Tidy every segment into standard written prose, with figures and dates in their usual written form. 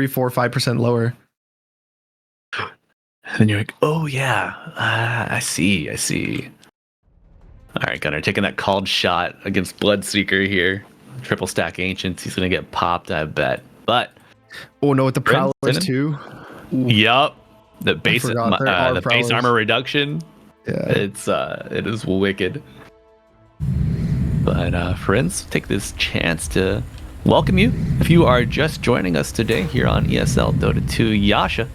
3, 4, 5% lower. And you're like, oh yeah, I see. All right, Gunnar, taking that called shot against Bloodseeker here. Triple stack Ancients. He's going to get popped, I bet. But oh no, with the Prowlers too. Yup. The base base armor reduction. Yeah. It is wicked. But friends, take this chance to welcome you. If you are just joining us today here on ESL Dota 2 Yasha,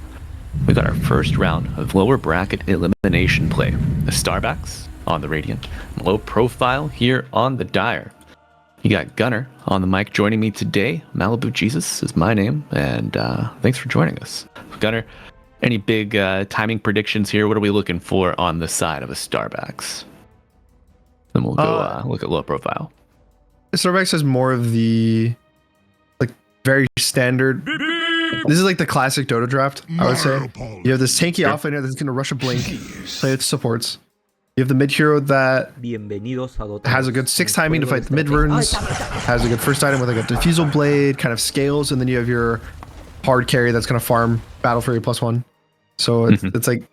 we got our first round of lower bracket elimination play. The Starbacks on the Radiant, LowProfile here on the Dire. You got Gunnar on the mic joining me today. Malibu Jesus is my name, and thanks for joining us. Gunnar, any big timing predictions here? What are we looking for on the side of a Starbacks? Then we'll go look at LowProfile. Starbacks has more of the very standard. This is like the classic Dota draft, I would say. You have this tanky offlaner that's going to rush a blink, play with supports. You have the mid hero that has a good 6 timing to fight the mid runes, has a good first item with like a diffusal blade, kind of scales, and then you have your hard carry that's going to farm Battle Fury +1. So it's like,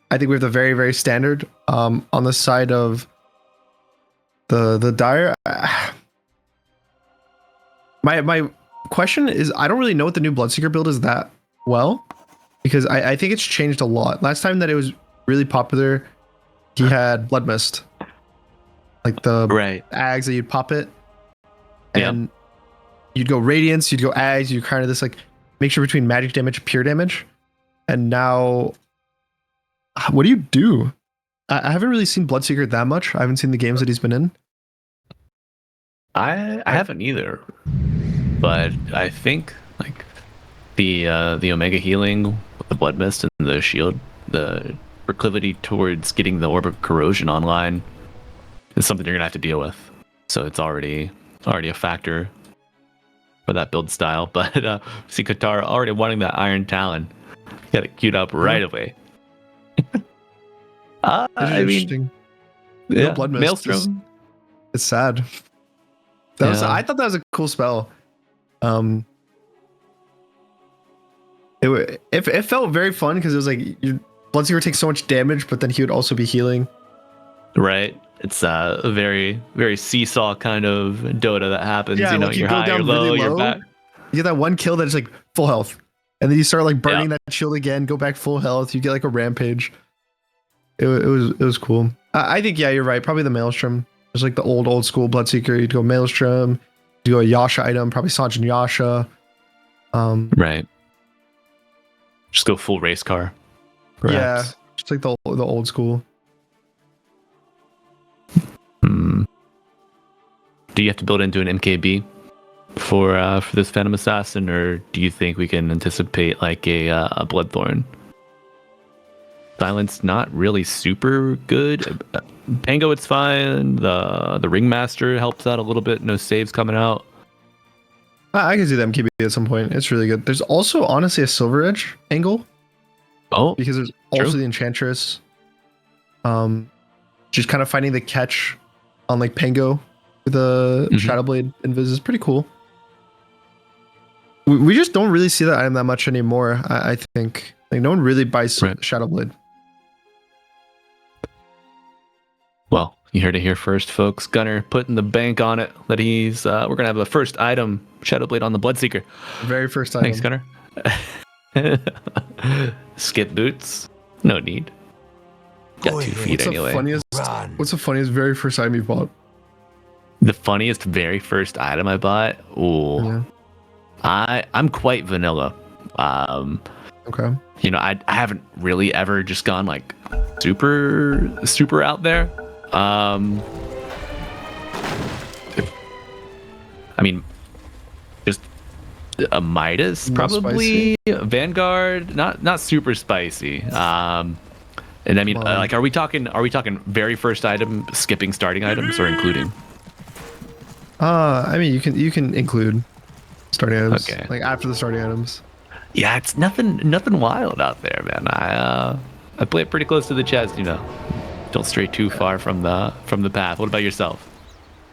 I think we have the very, very standard. On the side of the Dire, my question is, I don't really know what the new Bloodseeker build is that well, because I think it's changed a lot. Last time that it was really popular, he had Blood Mist, like the Ags that you'd pop it, and you'd go Radiance, you'd go Ags, you kind of this like mixture between magic damage and pure damage. And now, what do? I haven't really seen Bloodseeker that much. I haven't seen the games that he's been in. I haven't either, but I think like the Omega healing with the Blood Mist and the shield, the proclivity towards getting the Orb of Corrosion online is something you're gonna have to deal with. So it's already a factor for that build style. But see Qatar already wanting that Iron Talon. Got it queued up right away. I mean, yeah, Blood Mist Maelstrom. It's sad. I thought that was a cool spell. It felt very fun because it was like Bloodseeker takes so much damage, but then he would also be healing. Right. It's a very, very seesaw kind of Dota that happens. Yeah, you know, like you're high, you're low, you're back. You get that one kill that is like full health. And then you start like burning that shield again, go back full health. You get like a rampage. It was cool. I think, yeah, you're right. Probably the Maelstrom. There's like the old school Bloodseeker. You'd go Maelstrom. You'd go a Yasha item, probably Sanjin Yasha. Right. Just go full race car. Perhaps. Yeah, just like the old school. Do you have to build into an MKB for this Phantom Assassin, or do you think we can anticipate like a Bloodthorn? Silence not really super good. Pango, it's fine. The Ringmaster helps out a little bit. No saves coming out. I can see the MKB at some point. It's really good. There's also honestly a Silver Edge angle. Oh, because there's also the Enchantress. Just kind of finding the catch on like Pango with the Shadowblade Invis is pretty cool. We just don't really see that item that much anymore. I think like no one really buys Shadowblade. Well, you heard it here first, folks. Gunnar putting the bank on it that he's we're gonna have the first item Shadowblade on the Bloodseeker. Very first item. Thanks, Gunnar. Skip boots. No need. Got 2 feet anyway. What's the funniest very first item you bought? The funniest very first item I bought? Ooh. Yeah. I'm quite vanilla. Okay. You know, I haven't really ever just gone like super out there. I mean, just a Midas, probably Vanguard, not super spicy. And I mean, like, are we talking very first item, skipping starting items, or including? I mean, you can include starting items, like after the starting items. Yeah, it's nothing wild out there, man. I play it pretty close to the chest, you know. Don't stray too far from the path. What about yourself?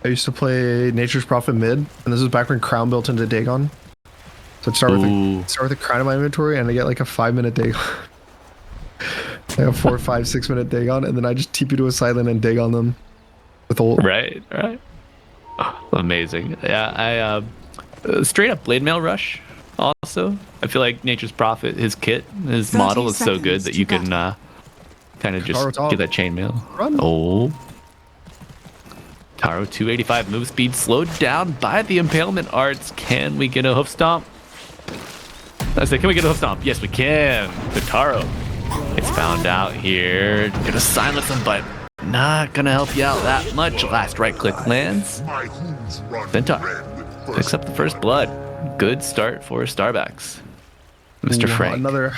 I used to play Nature's Prophet mid, and this was back when Crown built into Dagon. So So start with a crown in my inventory, and I get like a 5-minute Dagon. Like a 4, 5, 6-minute Dagon, and then I just TP to a side lane and dig on them with ult. Right. Oh, amazing. Yeah, I straight up blade mail rush. Also, I feel like Nature's Prophet, his kit, his model is so good that you can kind of just get that chainmail. Run. Oh. Taro 285 move speed slowed down by the impalement arts. Can we get a hoof stomp? I said, can we get a hoof stomp? Yes, we can. The Taro. It's found out here. Gonna silence him, but not gonna help you out that much. Last right click lands. Centaur picks up the first blood. Good start for Starbacks. Mr. Frank. Another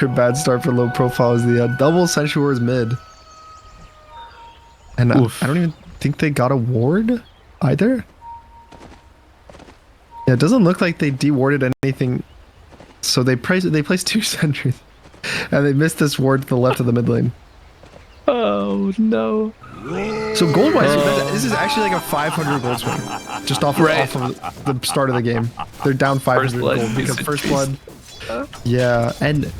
bad start for low profile is the double Sentry Wars mid. And I don't even think they got a ward either. Yeah, it doesn't look like they dewarded anything. So they placed 2 sentries. And they missed this ward to the left of the mid lane. Oh no. So gold wise, this is actually like a 500 gold swing. Just off of the start of the game. They're down 500 gold because first blood. Yeah, and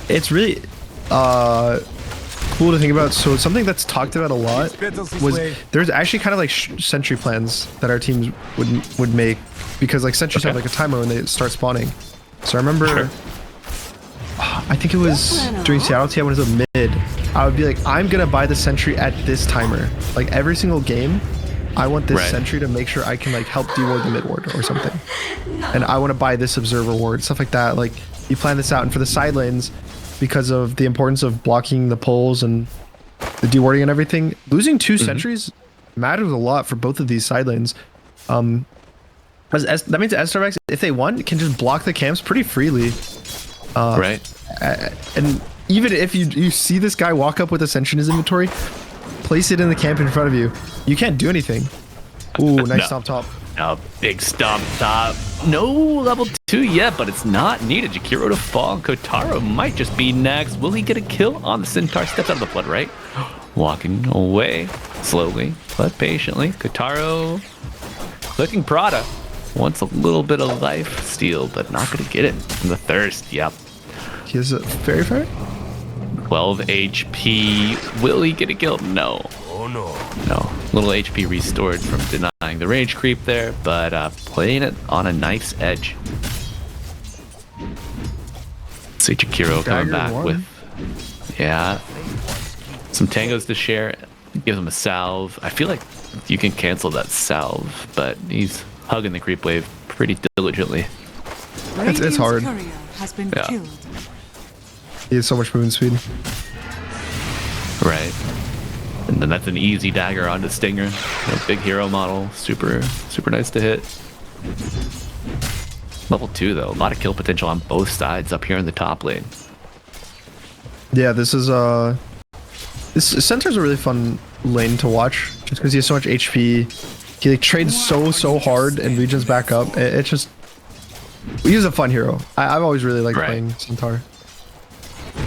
it's really cool to think about. So something that's talked about a lot was there's actually kind of like sentry plans that our teams would make, because like sentries have like a timer when they start spawning. So I remember I think it was during Seattle TI when it was a mid, I would be like, I'm gonna buy the sentry at this timer. Like every single game, I want this sentry to make sure I can like help deward the mid ward or something. And I want to buy this observer ward, stuff like that. Like you plan this out, and for the side lanes, because of the importance of blocking the pulls and the dewarding and everything, losing 2 sentries matters a lot for both of these side lanes. That means Starbacks, if they want, can just block the camps pretty freely. And even if you see this guy walk up with a sentry in his inventory, place it in the camp in front of you, you can't do anything. Ooh, nice stomp top. A big stomp top. No level 2 yet, but it's not needed. Jakiro to fall. Kotaro might just be next. Will he get a kill on the Centaur? Steps out of the flood, right? Walking away slowly but patiently. Kotaro clicking Prada. Wants a little bit of life steal, but not going to get it from the thirst. Yep. He has a very fair. 12 HP. Will he get a kill? No. Oh no. No. Little HP restored from denying the rage creep there, but playing it on a nice edge. See Chikiro coming back with, some tangos to share. Gives him a salve. I feel like you can cancel that salve, but he's hugging the creep wave pretty diligently. It's hard. Has been killed. He has so much movement speed. Right. And then that's an easy dagger onto Stinger. You know, big hero model. Super nice to hit. Level 2 though. A lot of kill potential on both sides up here in the top lane. Yeah, this Centaur's a really fun lane to watch, just because he has so much HP. He like trades so hard and regions back up. It's just, he's a fun hero. I've always really liked playing Centaur.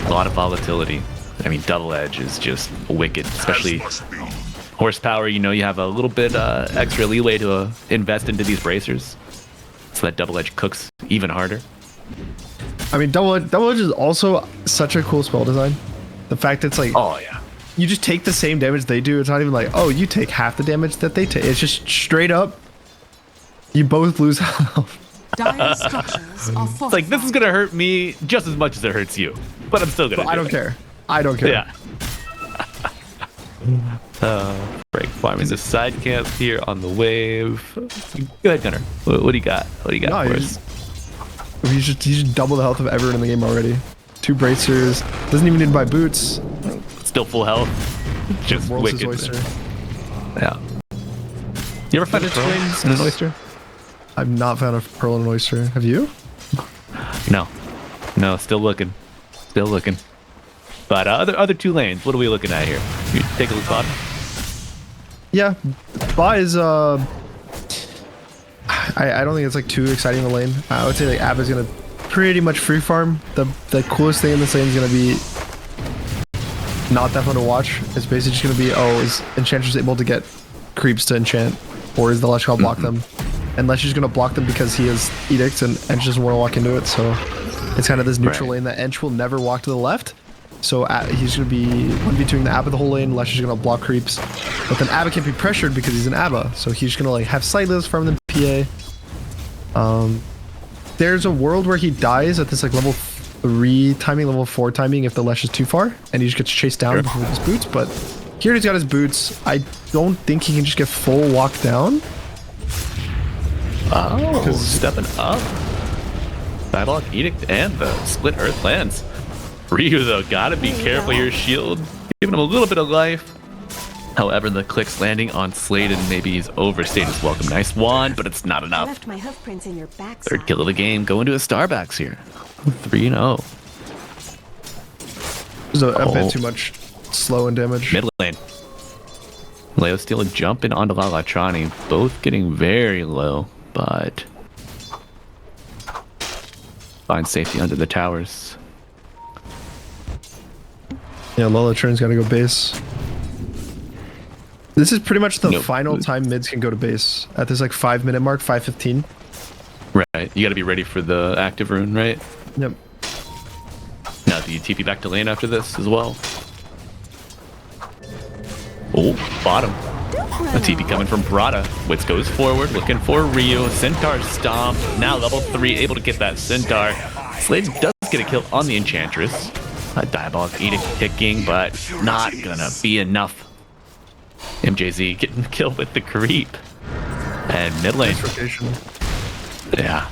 A lot of volatility. I mean, double edge is just wicked, especially horsepower. You know, you have a little bit extra leeway to invest into these bracers, so that double edge cooks even harder. I mean, double edge is also such a cool spell design. The fact it's like, oh yeah, you just take the same damage they do. It's not even like, oh, you take half the damage that they take. It's just straight up, you both lose health. It's like, this is gonna hurt me just as much as it hurts you, but I'm still gonna. I don't care. I don't care. Yeah. Break farming the side camp here on the wave. Go ahead, Gunner. What do you got? What do you got for us? He's just double the health of everyone in the game already. 2 bracers. Doesn't even need to buy boots. Still full health. Just wicked. Yeah. You ever found a twins in an oyster? I've not found a pearl in an oyster. Have you? No. Still looking. But other 2 lanes. What are we looking at here? You take a look, Bob. Yeah, Ba is I don't think it's like too exciting a lane. I would say like Ab is gonna pretty much free farm. The coolest thing in this lane is gonna be not that fun to watch. It's basically just gonna be, is Enchantress able to get creeps to enchant, or is the Lush block them? and Lesh going to block them because he has Edict and Ench doesn't want to walk into it. So it's kind of this neutral lane that Ench will never walk to the left. So he's going to be 1v2ing the Abba the whole lane. Lesh is going to block creeps. But then Abba can't be pressured because he's an Abba. So he's going to like have sightless farm them PA. There's a world where he dies at this like level 3 timing, level 4 timing if the Lesh is too far. And he just gets chased down with his boots. But here he's got his boots. I don't think he can just get full walk down. Oh, stepping up. Diabolic Edict and the Split Earth lands. Ryu, though, gotta be careful here. Shield, giving him a little bit of life. However, the clicks landing on Sladen, maybe he's overstayed his welcome. Nice one, but it's not enough. Left my hoof prints in your backside. Third kill of the game, going to a Starbacks here. 3-0. There's a bit too much slow and damage. Mid lane. Leo Steele jumping onto Lalatrani, both getting very low, but find safety under the towers. Yeah, Lalatrani's got to go base. This is pretty much the final time mids can go to base at this like 5-minute mark, 5:15. Right, you got to be ready for the active rune, right? Yep. Now, do you TP back to lane after this as well? Oh, bottom. A TP coming from Brada. Witz goes forward, looking for Ryu. Centaur stomp. Now level 3, able to get that Centaur. Slade does get a kill on the Enchantress. A Diabolic Edict kicking, but not gonna be enough. MJZ getting killed with the creep. And mid lane. Yeah.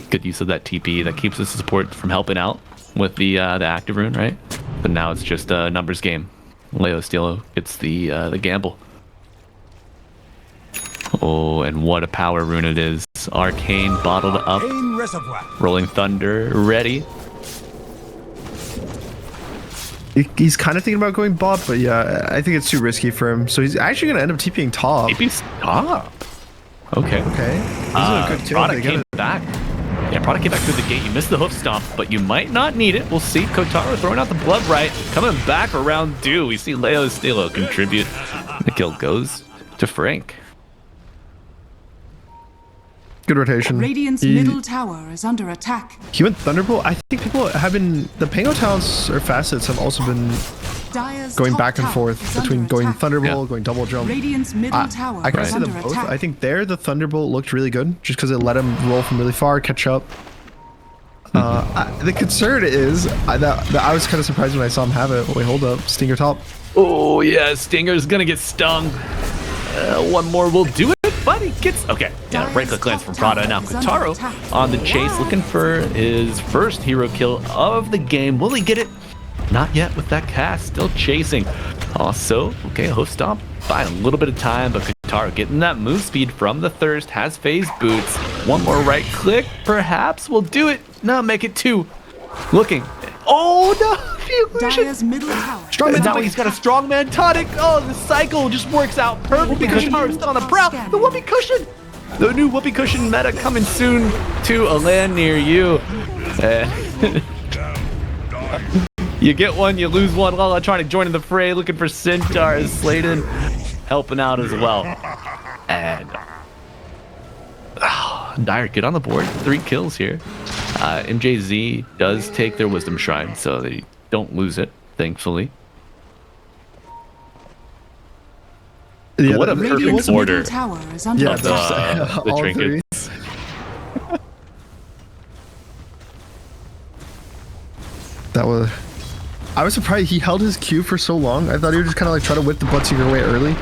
Good use of that TP. That keeps the support from helping out with the active rune, right? But now it's just a numbers game. Leo Steelo gets the gamble. Oh, and what a power rune it is. Arcane bottled up. Rolling Thunder ready. He's kind of thinking about going bot, but yeah, I think it's too risky for him. So he's actually going to end up TPing top. TP's top. Okay. Okay. This is a good kill. Product came back. Yeah, Product came back through the gate. You missed the hoof stomp, but you might not need it. We'll see. Kotaro throwing out the blood right. Coming back around due. We see Leo Steelo contribute. The kill goes to Frank. Good rotation. Radiant's middle tower is under attack. He went Thunderbolt. I think people have been... The Pango talents or facets have also been going back and forth between going Thunderbolt, going double jump. Radiant's middle tower I kind of see them both. I think there the Thunderbolt looked really good just because it let him roll from really far, catch up. The concern is that I was kind of surprised when I saw him have it. Wait, hold up. Stinger top. Oh, yeah. Stinger's going to get stung. One more will do it, but he gets... Okay, yeah, right click lands from Prada. Now Kotaro on the chase, looking for his first hero kill of the game. Will he get it? Not yet with that cast, still chasing. Also, okay, a hoof stomp, buying a little bit of time, but Kotaro getting that move speed from the Thirst, has phase boots. One more right click, perhaps, will do it. No, make it 2. Looking. Oh, no! Dire's middle tower. Strongman tonic. He's got a strongman tonic. Oh, the cycle just works out perfect because Kotaro still on the prowl. The whoopee cushion. The new whoopee cushion meta coming soon to a land near you. You get one, you lose one. Lala trying to join in the fray, looking for Centaur. Sladen helping out as well. And Dire get on the board. 3 kills here. MJZ does take their Wisdom Shrine, so they don't lose it, thankfully. Yeah, what a perfect order. Yeah, the trinkets. That was... I was surprised he held his Q for so long. I thought he would just kind of like try to whip the Bloodseeker away early.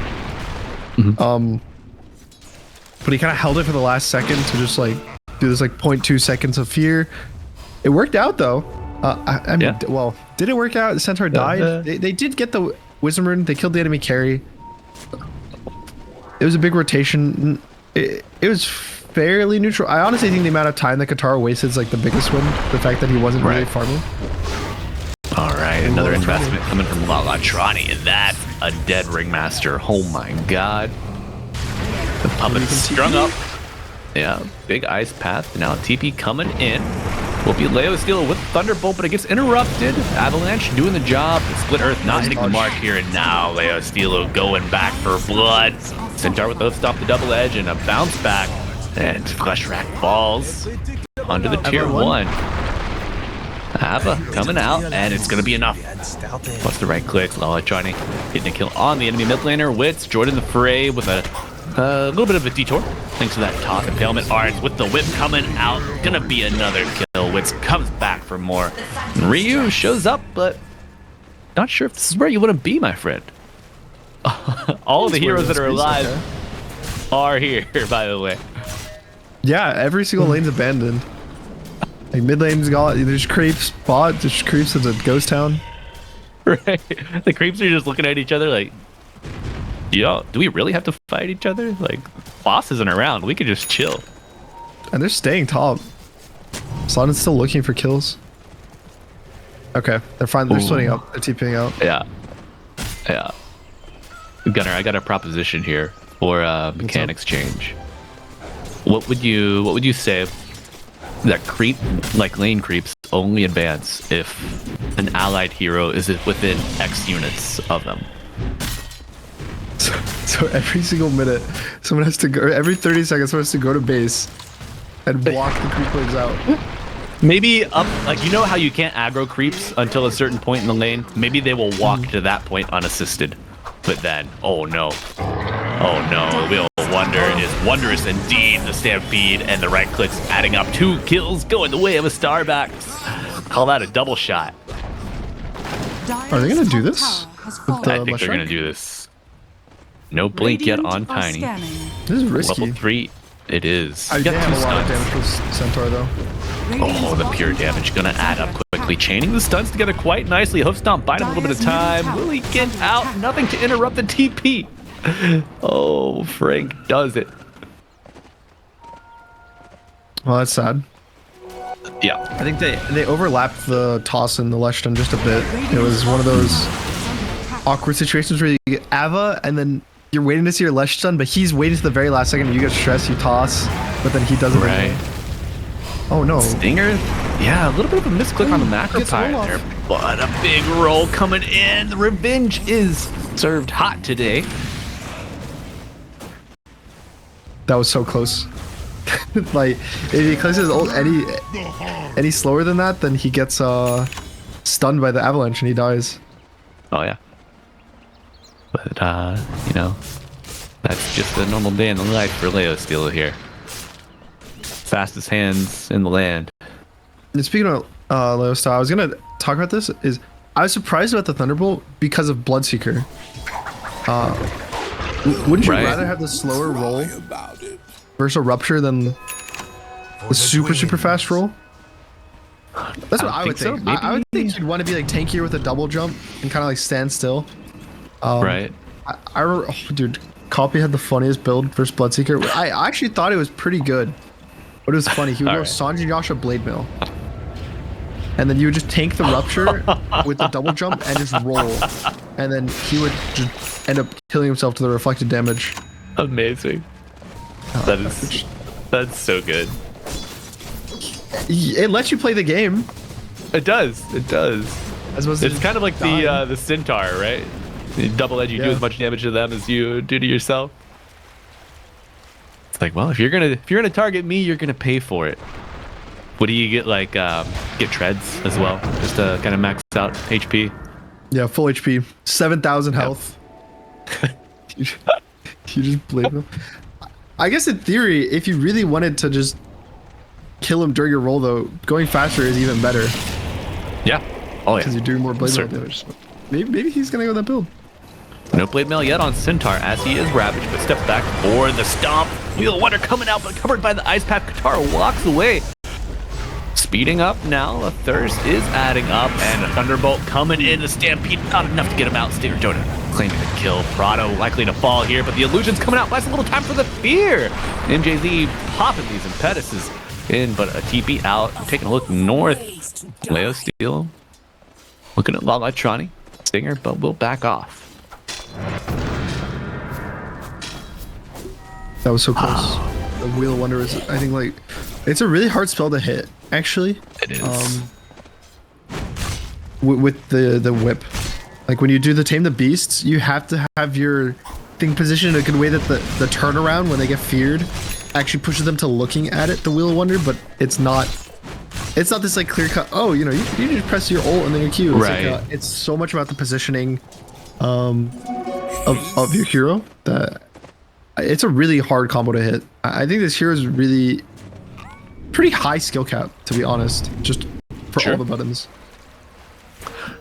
But he kind of held it for the last second to just like do this like 0.2 seconds of fear. It worked out though. I mean, well, did it work out? The Centaur died. They did get the Wisdom Rune. They killed the enemy carry. It was a big rotation. It was fairly neutral. I honestly think the amount of time that Kotaro wasted is like the biggest win. The fact that he wasn't really farming. All right, another investment coming from Lalatrani, and that's a dead Ringmaster. Oh my god. The puppet strung up. Yeah, big ice path. Now TP coming in. Will be Leo Steelo with Thunderbolt, but it gets interrupted. Avalanche doing the job. Split Earth not hitting the mark here, and now Leo Steelo going back for blood. Centaur with the stop the double edge and a bounce back. And Flesh Rack falls onto the tier 1. Ava coming out, and it's going to be enough. Plus the right click. Johnny getting a kill on the enemy mid laner. Wits joining the fray with a little bit of a detour. Thanks to that top impalement arts with the whip coming out. Gonna be another kill. Wits comes back for more. And Ryu shows up, but not sure if this is where you want to be, my friend. All of the heroes that are alive are here, by the way. Yeah, every single lane's abandoned. Like mid lane's got there's creeps, bot, there's creeps in the ghost town. Right. The creeps are just looking at each other like, yo, do we really have to fight each other? Like, boss isn't around. We could just chill. And they're staying top. Sonnet's still looking for kills. Okay, they're fine. They're splitting up. They're TPing out. Yeah. Yeah. Gunnar, I got a proposition here for mechanics change. What would you say that lane creeps only advance if an allied hero is within X units of them? So every single minute, someone has to go. Every 30 seconds, someone has to go to base and walk the creep waves out. Maybe up, like, you know how you can't aggro creeps until a certain point in the lane? Maybe they will walk to that point unassisted. But then, oh no, the wheel of wonder is wondrous indeed. The stampede and the right clicks adding up 2 kills going the way of a Starback. Call that a double shot. Are they gonna do this? I think they're gonna do this. No blink yet on Tiny. This is risky. Level 3, it is. I Got have 2 a lot of stuns. damage for Centaur though. Oh, the pure damage gonna add up quickly. Chaining the stuns together quite nicely. Hoof Stomp buying him a little bit of time. Will he get out? Nothing to interrupt the TP. Oh, Frank does it. Well, that's sad. Yeah. I think they overlapped the toss and the Leshton just a bit. It was one of those awkward situations where you get Ava and then you're waiting to see your Leshton, but he's waiting to the very last second and you get stressed, you toss, but then he doesn't. Right. Oh no. Stinger? Yeah, a little bit of a misclick on the macro Gets a roll pie there, but a big roll coming in. The revenge is served hot today. That was so close. Like, if he clicks his ult any slower than that, then he gets stunned by the avalanche and he dies. Oh yeah. But you know, that's just a normal day in the life for Leo Steel here. Fastest hands in the land. And speaking of Leo Style, I was gonna talk about this. I was surprised about the Thunderbolt because of Bloodseeker. Wouldn't you rather have the slower roll versus a rupture than the super fast roll? That's what I would think. So, I would think you'd want to be like tankier with a double jump and kind of like stand still. Right. I remember, oh, dude, Copy had the funniest build versus Bloodseeker. I actually thought it was pretty good, but it was funny. He would go Sanji Yasha Blade Mail, and then you would just tank the rupture with the double jump and just roll, and then he would just end up killing himself to the reflected damage. Amazing. That's so good. It lets you play the game. It does. It does. It's kind of like the Centaur, right? Double edge, you do as much damage to them as you do to yourself. It's like, well, if you're gonna target me, you're gonna pay for it. What do you get? Like get treads as well, just to kind of max out HP. Yeah, full HP, 7,000 health. You just blame him. I guess in theory, if you really wanted to just kill him during your roll, though, going faster is even better. Yeah. Oh yeah. Because you're doing more blade mail damage. Maybe he's gonna go that build. No blade mail yet on Centaur as he is ravaged, but steps back for the stomp. Wheel of Wonder coming out, but covered by the ice path. Katara walks away. Speeding up now, the thirst is adding up, and a Thunderbolt coming in. The Stampede, not enough to get him out. Stinger Dota claiming the kill. Prado likely to fall here, but the illusion's coming out. Buys a little time for the fear. MJZ popping these impetuses in, but a TP out. Taking a look north. Leo Steel looking at Lalatrani. Stinger, but will back off. That was so close. The Wheel of Wonder is, I think, like, it's a really hard spell to hit, actually. It is. With the whip. Like, when you do the Tame the Beasts, you have to have your thing positioned in a good way that the turnaround when they get feared actually pushes them to looking at it, the Wheel of Wonder, but it's not this like clear cut, oh, you know, you just press your ult and then your Q. It's right. like, it's so much about the positioning of your hero that it's a really hard combo to hit. I think this hero is really pretty high skill cap, to be honest, just for all the buttons.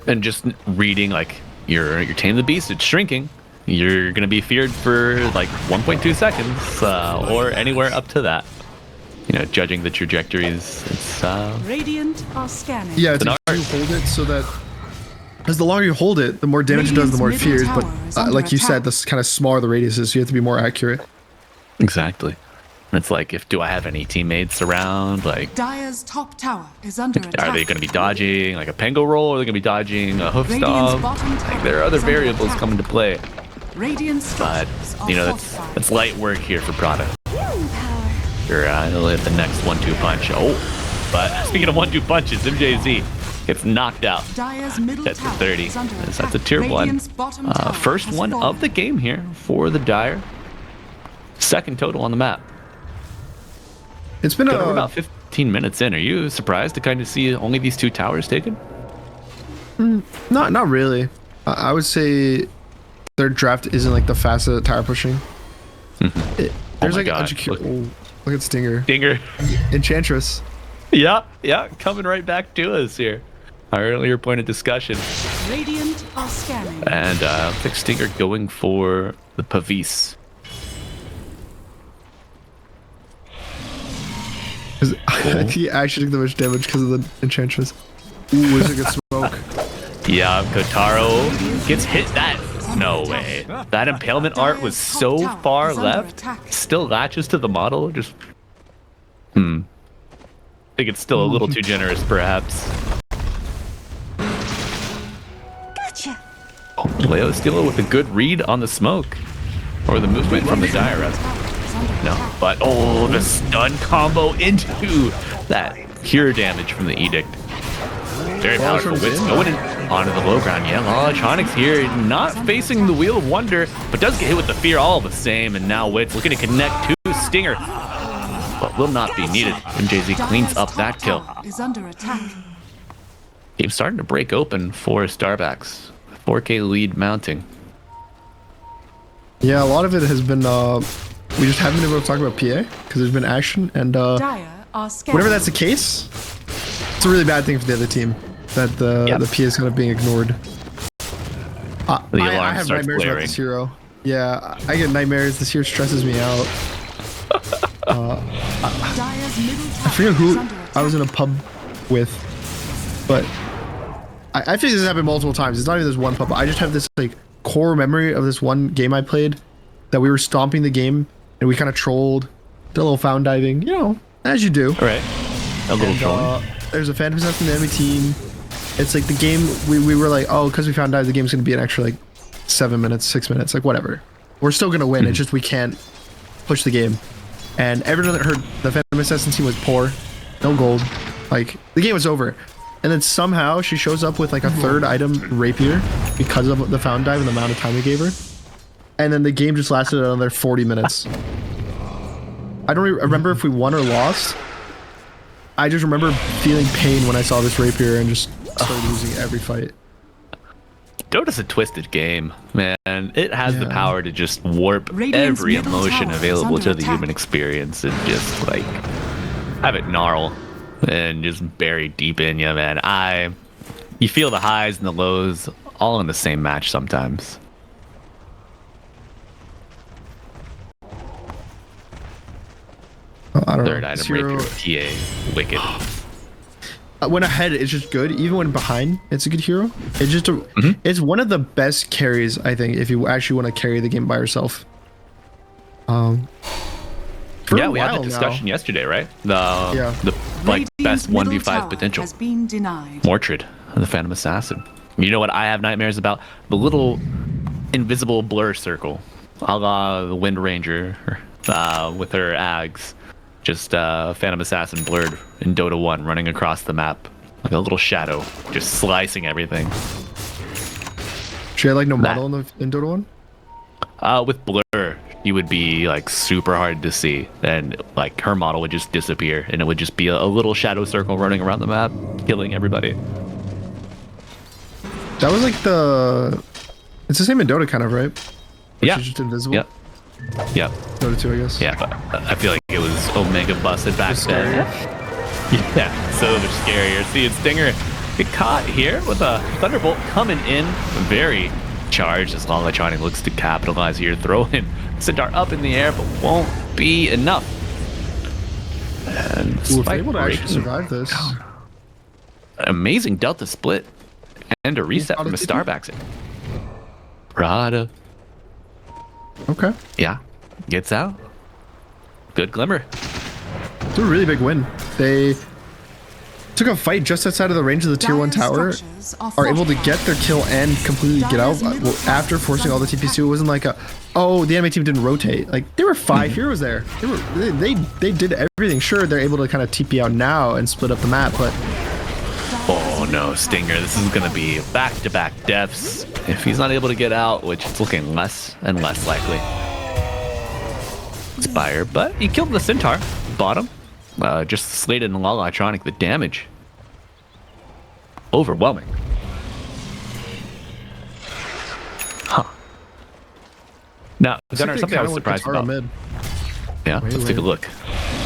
And just reading like your Tame the Beast, it's shrinking. You're gonna be feared for like 1.2 seconds, or anywhere up to that. You know, judging the trajectories, it's Radiant are scanning. Yeah, it's like you hold it so that, because the longer you hold it, the more damage it does, the more it fears. But like you said, the kind of smaller the radius is, so you have to be more accurate. Exactly. It's like, do I have any teammates around? Like, Dire's top tower is under attack. are they going to be dodging like a Pengo roll, or are they going to be dodging a hoof stomp? Like, there are other variables come into play. But you know, that's light work here for Prada. Sure, he'll hit the next 1-2 punch. Oh, but speaking of 1-2 punches, MJZ gets knocked out. That's a 30. That's a tier 1. First one of the game here for the Dire. Second total on the map. It's been we're about 15 minutes in. Are you surprised to kind of see only these 2 towers taken? Not really. I would say their draft isn't like the fastest tower pushing. There's like look at Stinger. Enchantress. Yeah, coming right back to us here. Our earlier point of discussion. Radiant are scanning. And I think Stinger going for the Pavis. He actually took the most damage because of the Enchantress. Ooh, is it good smoke? Yeah, Kotaro gets hit. No way. That impalement art was so far left. Still latches to the model. Just I think it's still a little too generous, perhaps. Gotcha. Leo Steelo with a good read on the smoke. Or the movement from the Dire. No, but the stun combo into that pure damage from the Edict. Very powerful. Wits going onto the low ground. Yeah, Electronics here, not facing the Wheel of Wonder, but does get hit with the fear all the same. And now Wits looking to connect to Stinger, but will not be needed. MJZ cleans up that kill. Game's starting to break open for Starbacks. 4K lead mounting. Yeah, a lot of it has been we just haven't been able to talk about PA because there's been action, and whenever that's the case, it's a really bad thing for the other team that the PA is kind of being ignored. I have nightmares about this hero. Yeah, I get nightmares. This hero stresses me out. I forget who I was in a pub with, but I think this has happened multiple times. It's not even this one pub. I just have this like core memory of this one game I played that we were stomping the game and we kind of trolled, did a little found diving, you know, as you do. All right. A little trolling. There's a Phantom Assassin in the enemy team. It's like the game, we were like, oh, because we found dive, the game's going to be an extra like 7 minutes, 6 minutes, like whatever. We're still going to win. It's just we can't push the game. And everyone that heard the Phantom Assassin team was poor. No gold. Like, the game was over. And then somehow she shows up with like a third item rapier because of the found dive and the amount of time we gave her. And then the game just lasted another 40 minutes. I don't remember if we won or lost. I just remember feeling pain when I saw this rapier and just started losing every fight. Dota's a twisted game, man. It has the power to just warp every emotion available to the human experience and just like have it gnarl and just bury deep in you, man. You feel the highs and the lows all in the same match sometimes. I don't Third know. item rapier, PA, wicked. When ahead, it's just good. Even when behind, it's a good hero. It's just it's one of the best carries, I think, if you actually want to carry the game by yourself. Yeah, we had the discussion yesterday, right? The like best 1v5 potential. Mortrid, the Phantom Assassin. You know what I have nightmares about? The little invisible blur circle, a la the Wind Ranger with her Ags. Just Phantom Assassin blurred in Dota 1 running across the map like a little shadow, just slicing everything. She had like no model in Dota 1? With blur, he would be like super hard to see, and like her model would just disappear, and it would just be a little shadow circle running around the map, killing everybody. That was like it's the same in Dota kind of, right? Which Yeah. is just invisible. Yep. Yep. Dota 2, I guess. Yeah, but I feel like it was Omega busted back then. Yeah, so much scarier. See, it's Stinger get caught here with a Thunderbolt coming in very charged as Lalatronic looks to capitalize here, throwing Centaur up in the air, but won't be enough. And Ooh, if they're Spike able to actually breaking survive this. amazing Delta split and a reset from a Starbucks. Prada. Okay. Yeah, gets out. Good glimmer. It's a really big win. They took a fight just outside of the range of the tier 1 tower, are able to get their kill and completely get out after forcing all the TPs too. It wasn't like oh, the enemy team didn't rotate. Like, there were 5 heroes there. They did everything. Sure, they're able to kind of TP out now and split up the map, but oh no, Stinger, this is gonna be back-to-back deaths if he's not able to get out, which it's looking less and less likely. Spire, but he killed the Centaur, bottom. Just slated in Lalatronic, the damage. Overwhelming. Huh. Now, Gunnar, something I was surprised about. Mid. Yeah, let's take a look.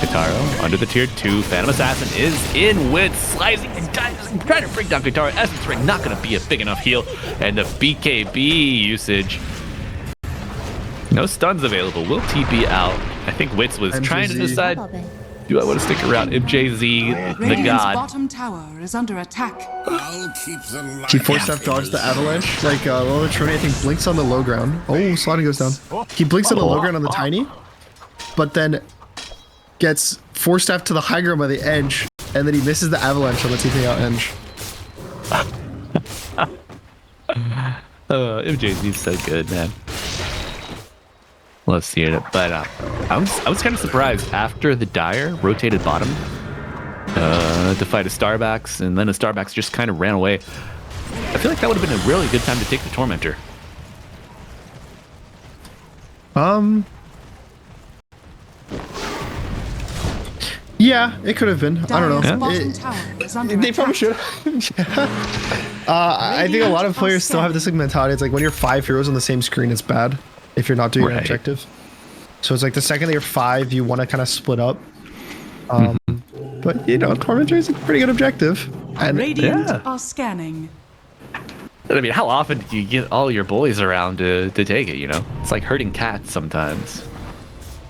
Kitaro under the tier 2. Phantom Assassin is in with slicing and trying to bring down Kitaro. Essence Ring not going to be a big enough heal. And the BKB usage. No stuns available. Will TP out. I think Wits was trying to decide, do I want to stick around? MJZ, the Radiant's god. bottom tower is under attack. I'll keep them He force-step dodged the avalanche. Like, Lalatronic, I think, blinks on the low ground. Oh, Slotty goes down. He blinks on the low ground on the tiny, but then gets force-step to the high ground by the edge, and then he misses the avalanche on the TP out edge. MJZ's so good, man. Love seeing it, but I was kind of surprised after the Dire rotated bottom to fight a Starbucks, and then a Starbucks just kind of ran away. I feel like that would have been a really good time to take the Tormentor. Yeah, it could have been. I don't know. Dire's bottom tower is under They attack. probably should. I think a lot of players still have this like mentality. It's like when you're 5 heroes on the same screen, it's bad if you're not doing an Right. objective. So it's like the second that you're 5, you want to kind of split up. But you know, Tormentor is a pretty good objective. And Radiant Yeah. are scanning. I mean, how often do you get all your boys around to take it, you know? It's like herding cats sometimes.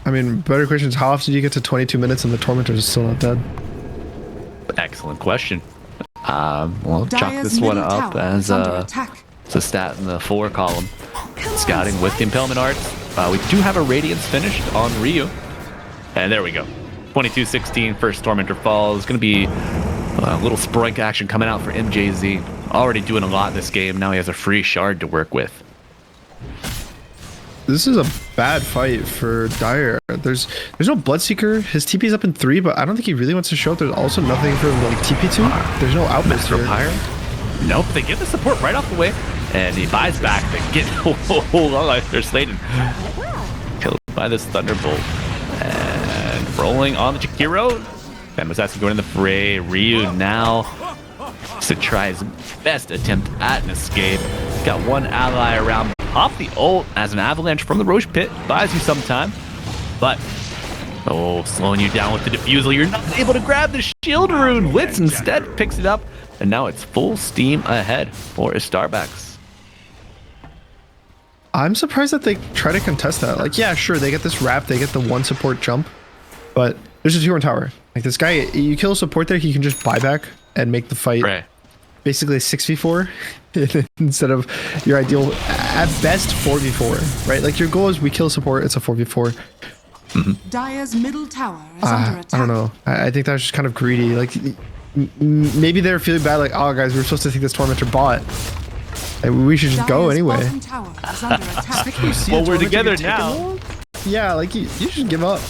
I mean, better question is how often do you get to 22 minutes and the Tormentor is still not dead? Excellent question. We'll chalk Dire's this one middle up tower as is under a attack. stat in the 4 column. Scouting with the Impalement Arts. We do have a Radiance finished on Ryu. And there we go. 22-16, first Tormentor falls. Going to be a little Sprink action coming out for MJZ. Already doing a lot this game. Now he has a free shard to work with. This is a bad fight for Dire. There's no Bloodseeker. His TP's up in 3, but I don't think he really wants to show up. There's also nothing for him to like TP to. There's no outburst Master here. Pyre? Nope, they get the support right off the way. And he buys back. They get they're slated. Killed by this Thunderbolt. And rolling on the Chikiro. Phantom Assassin going in the fray. Ryu now to try his best attempt at an escape. Got one ally around. Pop the ult as an avalanche from the Roche pit. Buys you some time. But, slowing you down with the defusal. You're not able to grab the shield rune. Wits instead picks it up. And now it's full steam ahead for Starbucks. I'm surprised that they try to contest that. Like, yeah, sure, they get this wrap, they get the 1 support jump, but there's a tier 1 tower. Like, this guy, you kill a support there, he can just buy back and make the fight Right. basically a 6v4 instead of your ideal, at best, 4v4, right? Like, your goal is we kill support, it's a 4v4. Dire's middle tower is under attack. I don't know. I think that was just kind of greedy. Like, maybe they're feeling bad, like, oh, guys, we're supposed to take this Tormentor bot. Like, we should just go Dire's anyway. bottom tower is under attack. You see Well, the we're Tormentor together get taken now. on? Yeah, like, you should give up.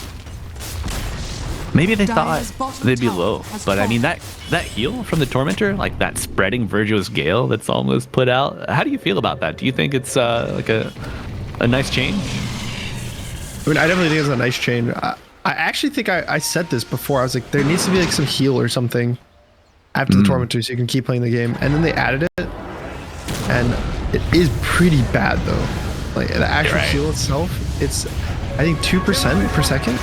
Maybe they Dire's thought bottom they'd be tower low. has But I mean, fallen. that heal from the Tormentor, like that spreading Virtuous Gale that's almost put out. How do you feel about that? Do you think it's like a nice change? I mean, I definitely think it's a nice chain. I actually think I said this before. I was like, there needs to be like some heal or something after the tournament too, so you can keep playing the game. And then they added it, and it is pretty bad though. Like the actual heal itself, it's I think 2% per second.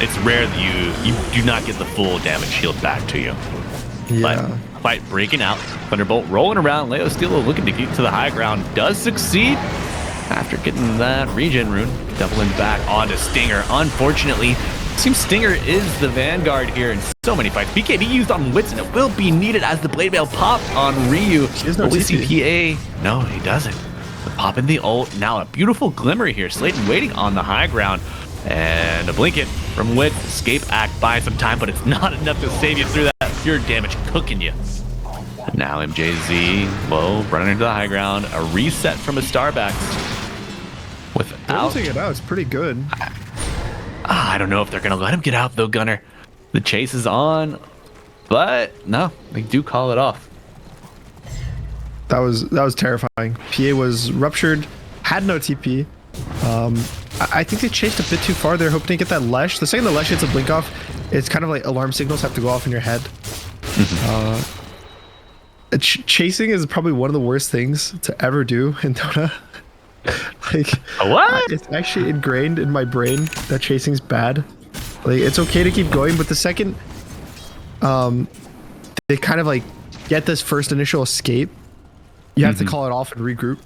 It's rare that you do not get the full damage healed back to you. Yeah. But fight breaking out. Thunderbolt rolling around. Leo Steelo looking to get to the high ground. Does succeed after getting that regen rune. Doubling back onto Stinger. Unfortunately, it seems Stinger is the vanguard here in so many fights. BKB used on Witz, and it will be needed as the Blade Mail popped on Ryu. He has no But we see TP. PA. No, he doesn't. The pop in the ult. Now a beautiful glimmer here. Slayton waiting on the high ground. And a blink it from Witz. Escape act buying some time, but it's not enough to save you through that pure damage cooking you. And now MJZ, low, running into the high ground. A reset from a Starbacks. Without... Bouncing it out, it's pretty good. I don't know if they're going to let him get out, though, Gunner. The chase is on, but no, they do call it off. That was terrifying. PA was ruptured, had no TP. I think they chased a bit too far. They're hoping to get that Lesh. The second the Lesh hits a blink off, it's kind of like alarm signals have to go off in your head. Chasing is probably one of the worst things to ever do in Dota. Like, What? it's actually ingrained in my brain that chasing's bad. Like, it's okay to keep going, but the second they kind of like get this first initial escape, you have to call it off and regroup.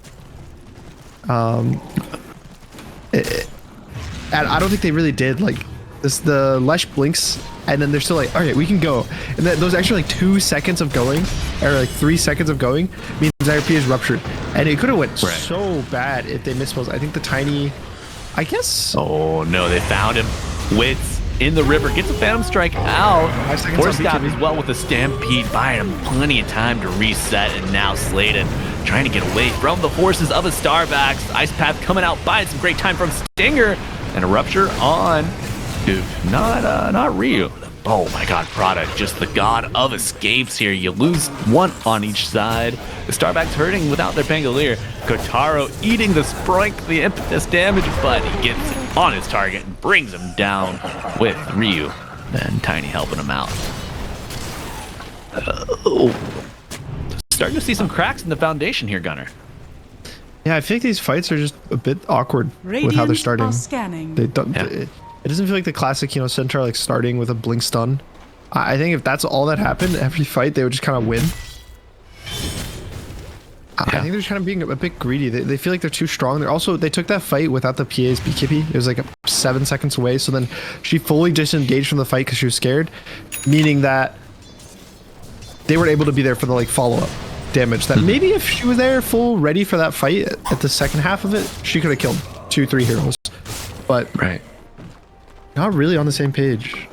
And I don't think they really did. Like, the Lesh blinks, and then they're still like, all right, we can go. And then those extra like 2 seconds of going, or like 3 seconds of going, means IRP is ruptured. And it could have went so bad if they missed. I think the Tiny, I guess. Oh no, they found him. Witz in the river, gets a Phantom Strike out. 5 seconds Force on Staff BKB. as well with a Stampede, buying him plenty of time to reset. And now Sladen trying to get away from the forces of a Starbacks. Ice Path coming out, buying some great time from Stinger. And a rupture on, dude, not Ryu. Oh my god, Prada, just the god of escapes here. You lose one on each side. The Starbacks hurting without their Pangolier. Kotaro eating the Sprink, the impetus damage, but he gets on his target and brings him down with Ryu. And Tiny helping him out. Starting to see some cracks in the foundation here, Gunner. Yeah, I think these fights are just a bit awkward with how they're starting. Are scanning. They don't. Yeah. It doesn't feel like the classic, Centaur like starting with a blink stun. I think if that's all that happened every fight, they would just kind of win. I think they're just kind of being a bit greedy. They feel like they're too strong. They took that fight without the PA's BKB. It was like 7 seconds away. So then she fully disengaged from the fight because she was scared, meaning that they weren't able to be there for the like follow-up damage. That maybe if she was there full ready for that fight at the second half of it, she could have killed 2-3 heroes. But not really on the same page.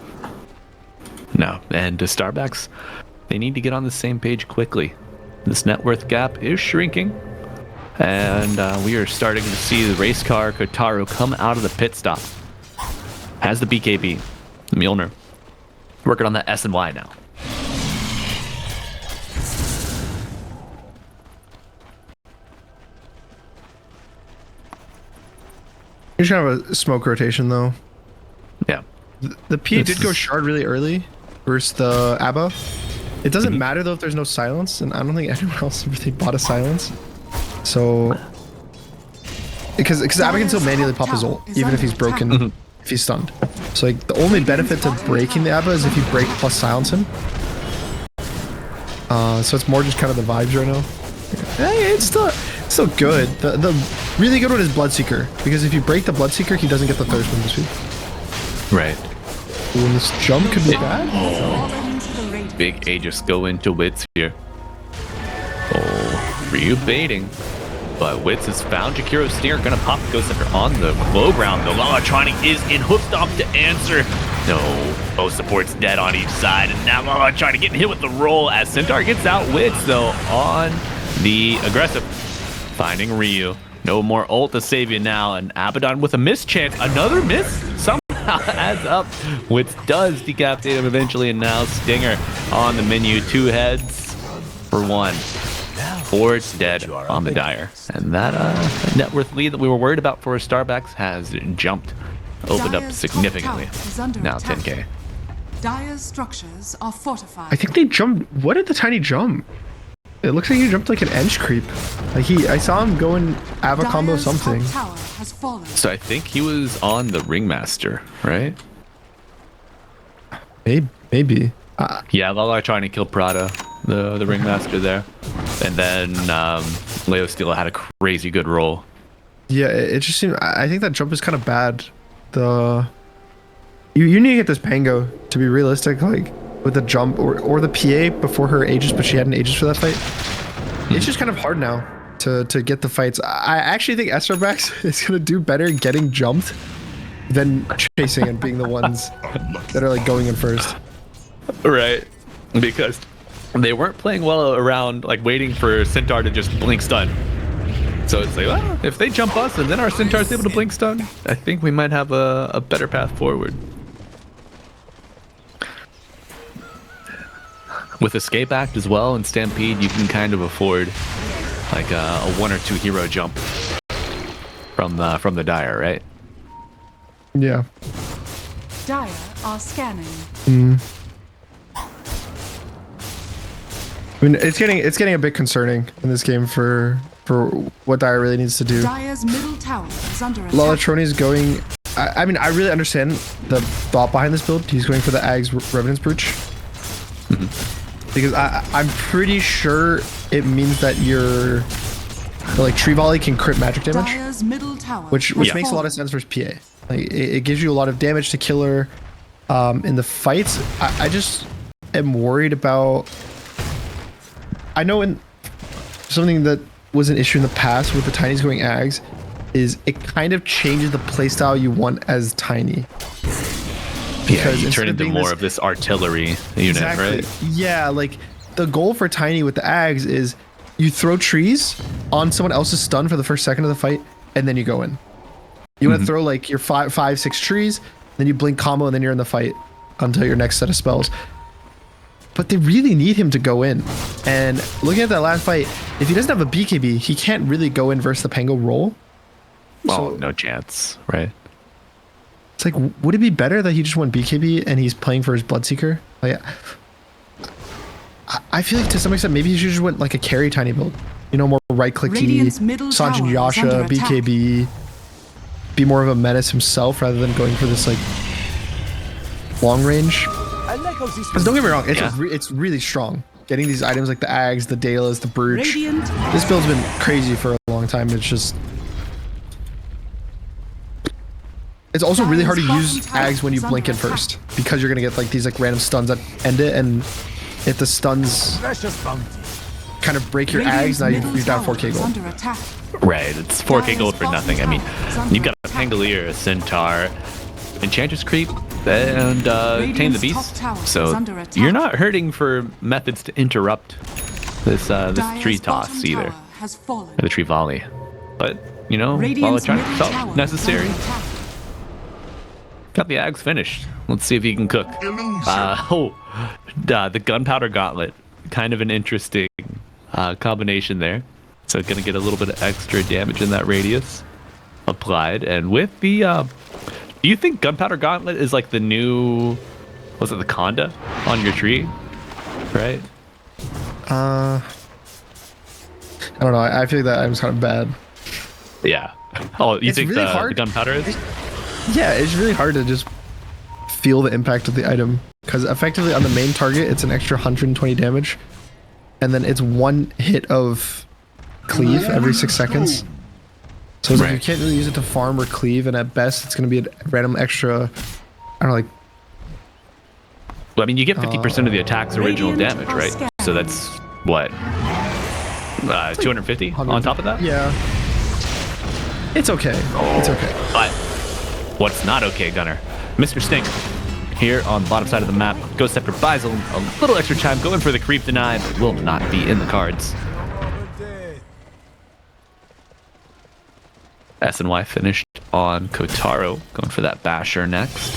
No, and the Starbacks, they need to get on the same page quickly. This net worth gap is shrinking, and we are starting to see the race car Kotaro come out of the pit stop. Has the BKB, Mjolnir, working on the S and Y now. Here's kind of a smoke rotation though. Yeah. The PA did go shard really early versus the ABBA. It doesn't matter though if there's no silence, and I don't think anyone else really bought a silence. So, because ABBA can still manually pop his ult, even if he's broken, if he's stunned. So like the only benefit to breaking the ABBA is if you break plus silence him. So it's more just kind of the vibes right now. Hey, it's still good. The really good one is Bloodseeker, because if you break the Bloodseeker, he doesn't get the thirst from this week. Right. Ooh, and this jump could be bad. Big Aegis go into Witz here. Oh, Ryu baiting. But Witz has found Jakiro's Stinger, gonna pop the Ghost Scepter on the low ground. The Lalatronic is in Hoof Stomp to answer. No, both supports dead on each side, and now Lalatronic getting hit with the roll as Centaur gets out. Witz though on the aggressive, finding Ryu. No more ult to save you now, and Abaddon with a mischance. Another miss somehow adds up. Witz does decapitate him eventually, and now Stinger on the menu. 2 heads for 1. 4 dead on the Dire. And that net worth lead that we were worried about for Starbacks has jumped, opened up Dire's significantly. top tower is under Now attack. 10k. Dire's structures are fortified. I think they jumped. What did the tiny jump? It looks like he jumped like an edge creep. Like I saw him going Ava combo Dire's top something. tower has fallen. So I think he was on the Ringmaster, right? Maybe. Yeah, Lala trying to kill Prada, the Ringmaster there. And then Leo Steel had a crazy good roll. Yeah, it just seemed. I think that jump is kind of bad. You need to get this Pango to be realistic, like with the jump or the PA before her Aegis, but she had an Aegis for that fight. It's just kind of hard now to get the fights. I actually think Starbacks is gonna do better getting jumped than chasing and being the ones that are like going in first. Right. Because they weren't playing well around like waiting for Centaur to just blink stun. So it's like, well, if they jump us and then our Centaur's able to blink stun, I think we might have a better path forward. With Escape Act as well and Stampede, you can kind of afford like a 1 or 2 hero jump from the Dire, right? Yeah. Dire are scanning. I mean, it's getting a bit concerning in this game for what Dire really needs to do. Dire's middle tower is under attack. Lalatroni's going. I mean, I really understand the thought behind this build. He's going for the Ag's Revenant's Brooch. Because I'm pretty sure it means that your like Tree Volley can crit magic damage, Dire's middle tower which has makes a lot fallen. of sense versus PA. Like it gives you a lot of damage to kill her in the fights. I just am worried about. I know in something that was an issue in the past with the Tinies going Ags is it kind of changes the playstyle you want as Tiny. Yeah, Because you instead turn of into being more this- of this artillery unit, right? Yeah, like the goal for Tiny with the Ags is you throw trees on someone else's stun for the first second of the fight, and then you go in. You want to throw like your five, 6 trees, then you blink combo, and then you're in the fight until your next set of spells. But they really need him to go in. And looking at that last fight, if he doesn't have a BKB, he can't really go in versus the Pango roll. Well, So- no chance, right? It's like, would it be better that he just went BKB and he's playing for his Bloodseeker? Like, I feel like to some extent, maybe he should just went like a carry Tiny build. You know, more right-clicky, Radiant's middle Sanjin tower is Yasha, under attack. BKB, be more of a menace himself rather than going for this like long range. Because don't get me wrong, it's Yeah. it's really strong. Getting these items like the Ags, the Dalas, the Brooch. Radiant This build's been crazy for a long time. It's just. It's also really hard to use Ags when you blink in first because you're gonna get like these like random stuns that end it, and if the stuns kind of break your Radiant's Ags, now middle you're down tower 4k is gold. under attack. Right, it's 4k Dire's gold for bottom nothing. I mean, tower is you've got a under Pangolier, a Centaur, Enchantress Creep, and Tame the Radiant's Beast. top tower is So under attack. you're not hurting for methods to interrupt this Dire's tree toss bottom either, tower has fallen. or the tree volley. But you know, while Radiant's trying middle felt tower is necessary, under attack. got the Ags finished. Let's see if he can cook. The Gunpowder Gauntlet, kind of an interesting combination there. So gonna get a little bit of extra damage in that radius applied, and with the do you think Gunpowder Gauntlet is like the new, was it the Conda on your tree, right? I don't know. I feel like that item's kind of bad. Yeah. Oh, you It's think really the hard. Gunpowder is? Yeah, it's really hard to just feel the impact of the item because effectively on the main target it's an extra 120 damage, and then it's 1 hit of cleave every 6 seconds. So it's like you Right. can't really use it to farm or cleave, and at best it's going to be a random extra. I don't know, like Well, I mean, you get 50% of the attack's original Radiant damage, are right? scanned. So that's what, 250 on top of that. yeah. It's okay. It's okay. But what's not okay, Gunner? Mr. Stink here on the bottom side of the map. Ghost Scepter buys a little extra time going for the creep deny, but will not be in the cards. SNY finished on Kotaro, going for that Basher next.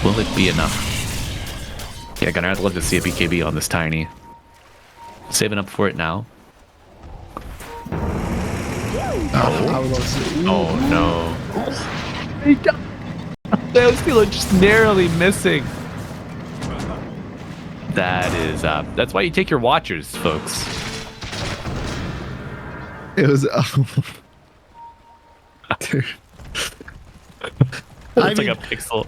Will it be enough? Yeah, Gunnar, I'd love to see a BKB on this Tiny. Saving up for it now. I would love to see. Oh no. Leosteelo just narrowly missing. That is, that's why you take your watchers, folks. It was. Dude. It's like a pixel.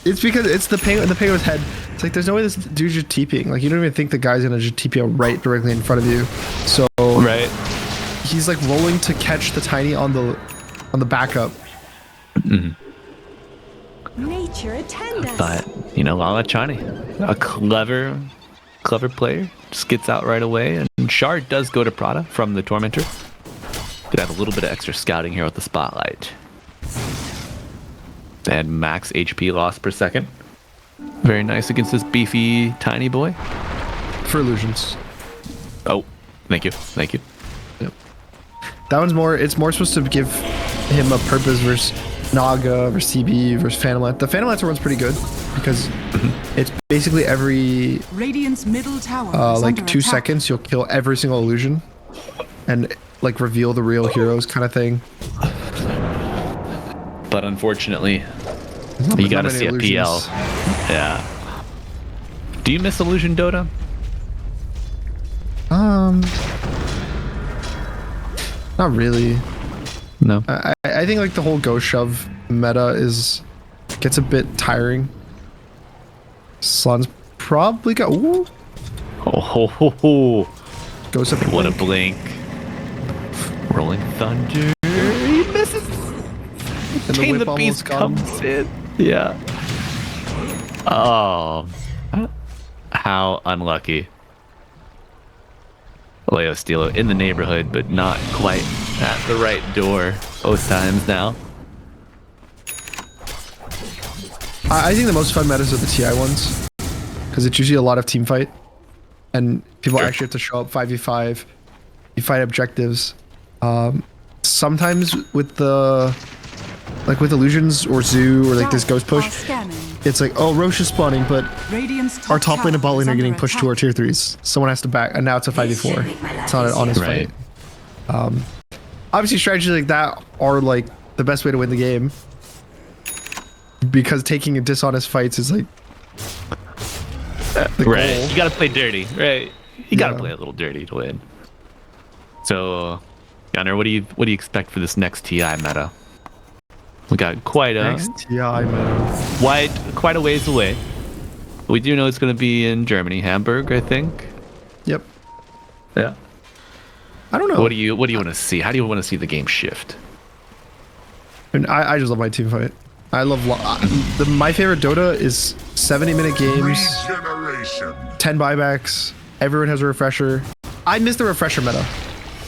It's because it's the penguin's head. It's like there's no way this dude's just TPing. Like you don't even think the guy's gonna just TP out right directly in front of you. So Right. he's like rolling to catch the Tiny on the backup. Nature attend us. But, you know, Lala Chani, a clever player, just gets out right away. And Shard does go to Prada from the Tormentor. Could have a little bit of extra scouting here with the Spotlight. And max HP loss per second. Very nice against this beefy Tiny boy. For illusions. Oh, thank you. Thank you. Yep. That one's more. It's more supposed to give him a purpose versus Naga versus CB versus Phantom Lancer. The Phantom Lancer one's pretty good because it's basically every Radiant's middle tower is like under 2 attack. seconds you'll kill every single illusion and like reveal the real heroes kind of thing. But unfortunately, Not you gotta many see a illusions. PL. Yeah. Do you miss Illusion Dota? Not really. No. I think like the whole go shove meta gets a bit tiring. Slun's probably got ooh, Oh, goes up. what a blink. Rolling Thunder. He misses. And Chain the whip Beast almost comes in. Yeah. Oh. How unlucky. Leosteelo in the neighborhood, but not quite at the right door both times now. I think the most fun metas are the TI ones because it's usually a lot of team fight and people actually have to show up 5v5. You fight objectives. Sometimes with with illusions or Zoo or like this ghost push, it's like, oh, Roche is spawning, but Radiant's our top lane and bot tower lane is are getting under pushed to our attack. tier 3s. Someone has to back, and now it's a 5v4. It's not an honest Right. fight. Obviously, strategies like that are like the best way to win the game because taking a dishonest fights is like the Right. goal. You gotta play dirty, right? You gotta Yeah. play a little dirty to win. So, Gunnar, what do you expect for this next TI meta? We got quite a Next TI meta. quite a ways away. We do know it's gonna be in Germany, Hamburg, I think. Yep. Yeah. I don't know. What do you want to see? How do you want to see the game shift? And I just love my team fight. I love my favorite Dota is 70-minute games, Regeneration. 10 buybacks. Everyone has a refresher. I miss the refresher meta.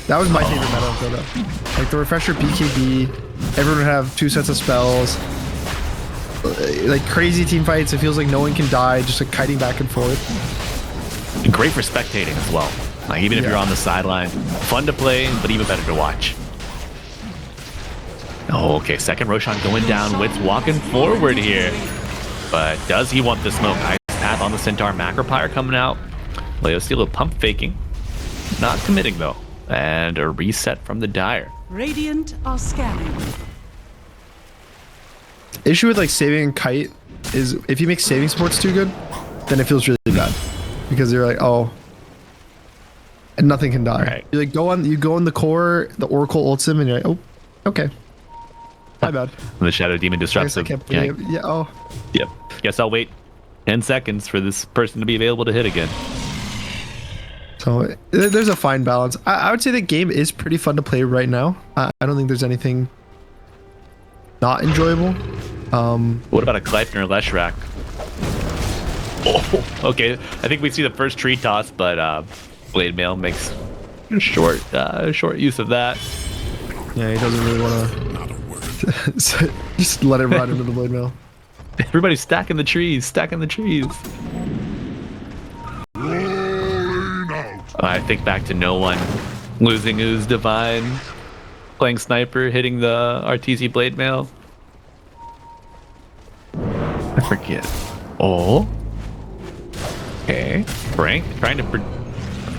That was my favorite meta of Dota. Like the refresher BKB. Everyone would have 2 sets of spells. Like crazy team fights. It feels like no one can die. Just like kiting back and forth. Great for spectating as well. Like even if Yeah. you're on the sideline, fun to play, but even better to watch. Oh, okay. Second Roshan going down. Witz walking forward here. But does he want the smoke? Ice Path on the Centaur. Macropyre coming out. Leosteelo pump faking. Not committing though. And a reset from the Dire. Radiant are scanning. Issue with like saving and kite is if you make saving supports too good, then it feels really bad because you're like, oh, and nothing can die. Right. You like you go in the core, the Oracle ults him, and you're like, oh, okay, my bad. The Shadow Demon I guess disrupts I him. can't play it. Yeah. Oh, Yep. Guess I'll wait 10 seconds for this person to be available to hit again. so there's a fine balance. I would say the game is pretty fun to play right now. I don't think there's anything not enjoyable. What about a Gleipnir Leshrac? Oh, okay. I think we see the first tree toss, but Blade Mail makes short use of that. Yeah, he doesn't really want to just let it run into the blade mail. Everybody's stacking the trees, I think back to no one losing Ooze Divine, playing Sniper, hitting the RTZ Blade Mail. I forget. Oh, Okay, Frank trying to.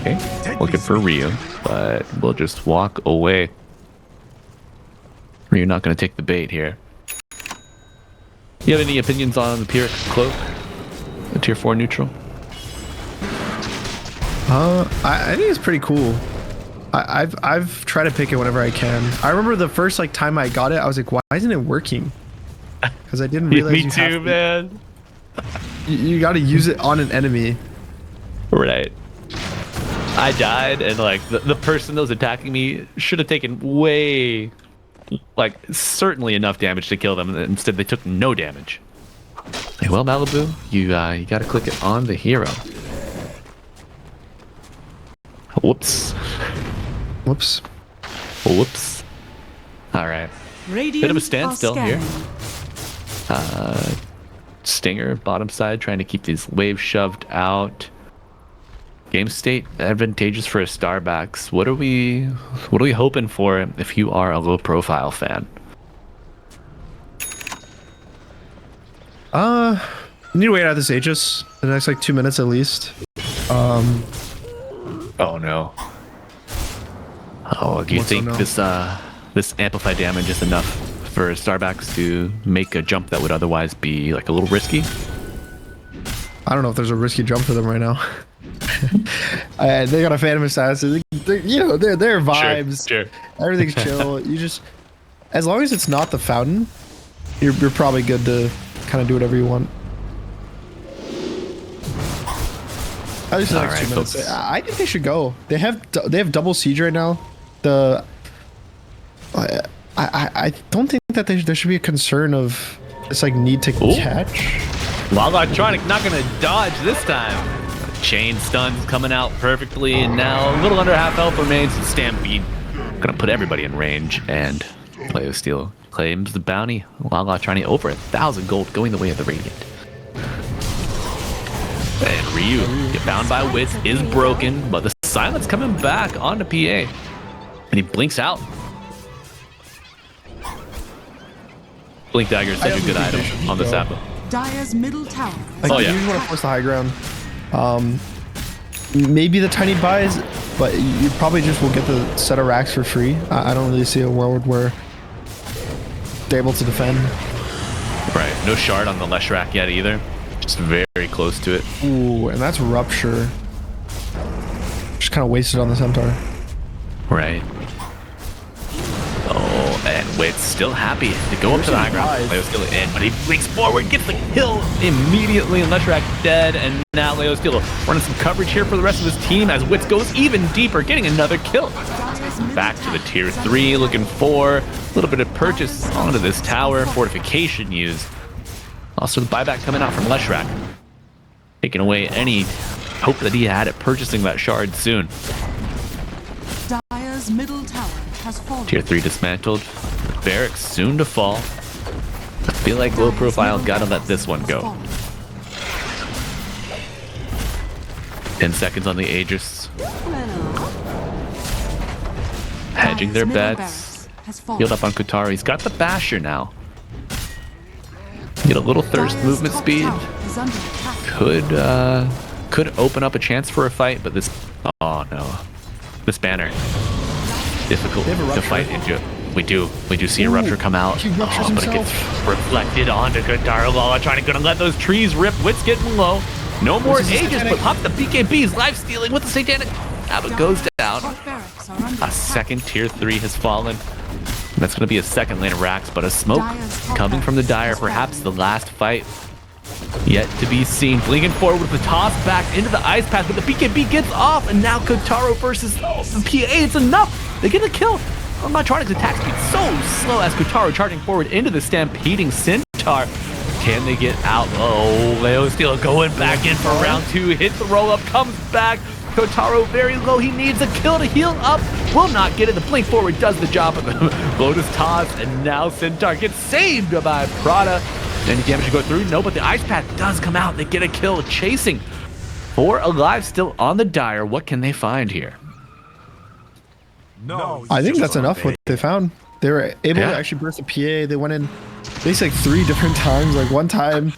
Okay, looking for Ryu, but we'll just walk away. Ryu not going to take the bait here. You have any opinions on the Pyrrhic cloak, the tier 4 neutral? I think it's pretty cool. I've tried to pick it whenever I can. I remember the first like time I got it, I was like, why isn't it working? Because I didn't realize. Me too, man. You got to use it on an enemy. Right. I died, and like the person that was attacking me should have taken way, like certainly enough damage to kill them. Instead, they took no damage. Hey, well, Malibu, you got to click it on the hero. Whoops. Whoops. Whoops. All right. Radiant Bit of a standstill are here. scanning. Stinger bottom side trying to keep these waves shoved out. Game state advantageous for a Starbacks. What are we hoping for if you are a low profile fan? You need to wait out this Aegis the next like 2 minutes at least. Oh no. Oh, do you What's think no? this amplified damage is enough for Starbacks to make a jump that would otherwise be like a little risky? I don't know if there's a risky jump for them right now. They got a Phantom Assassin. They're vibes. Sure. Everything's chill. You just, as long as it's not the fountain, you're probably good to kind of do whatever you want. At least the next 2 minutes. folks. I think they should go. They have double siege right now. I don't think that there should be a concern of this like need to catch. Wild Electronic not gonna dodge this time. Chain stuns coming out perfectly, and now a little under half health remains. Stampede gonna put everybody in range, and Playo Steel claims the bounty. Wild Electronic over 1,000 gold going the way of the Radiant. And Ryu, get bound by wits, is broken, but the silence coming back onto PA. And he blinks out. Blink Dagger is such a good item on the Zappa. Dire's middle tower. Like, Oh, you yeah. usually want to force the high ground. Maybe the tiny buys, but you probably just will get the set of racks for free. I don't really see a world where they're able to defend. Right, no shard on the Lesh rack yet either. Just very close to it. Ooh, and that's Rupture. Just kind of wasted on the Centaur. Right. Oh, and Wit's still happy to go up to the high ground. Leo's still in, but he blinks forward, gets the kill immediately, and Leshrac dead, and now Leo's still running some coverage here for the rest of his team as Witz goes even deeper, getting another kill. Back to the tier 3, looking for a little bit of purchase onto this tower, fortification used. Also the buyback coming out from Leshrac, taking away any hope that he had at purchasing that shard soon. Dire's middle tower has fallen. Tier 3 dismantled. Barracks soon to fall. I feel like low profile gotta let this one go. 10 seconds on the Aegis. Hedging their bets. Healed up on Kutaro. He's got the Basher now. Get a little thirst movement speed. Could open up a chance for a fight, but this... Oh no. This banner. Difficult to fight into. We do see a rupture come out. But it gets reflected onto Kutaro. Lala trying to let those trees rip. Wit's getting low. No more Aegis, but pop the BKB's life stealing with the Satanic. Abbott goes down. A second tier 3 has fallen. That's going to be a second lane of racks, but a smoke coming from the Dire. Perhaps the last fight yet to be seen. Blinking forward with the toss back into the ice path, but the BKB gets off, and now Kotaro versus the PA. It's enough. They get a kill. Electronic's attack speed so slow as Kotaro charging forward into the stampeding Centaur. Can they get out? Oh, Leo Steel going back in for round 2. Hits the roll up, comes back. Kotaro very low. He needs a kill to heal up. Will not get it. The blink forward does the job of the Lotus toss, and now Centaur gets saved by Prada. Any damage to go through? No, but the ice path does come out. They get a kill chasing. 4 alive still on the Dire. What can they find here? No, I think that's enough what they found. They were able to actually burst the PA. They went in basically like 3 different times. Like one time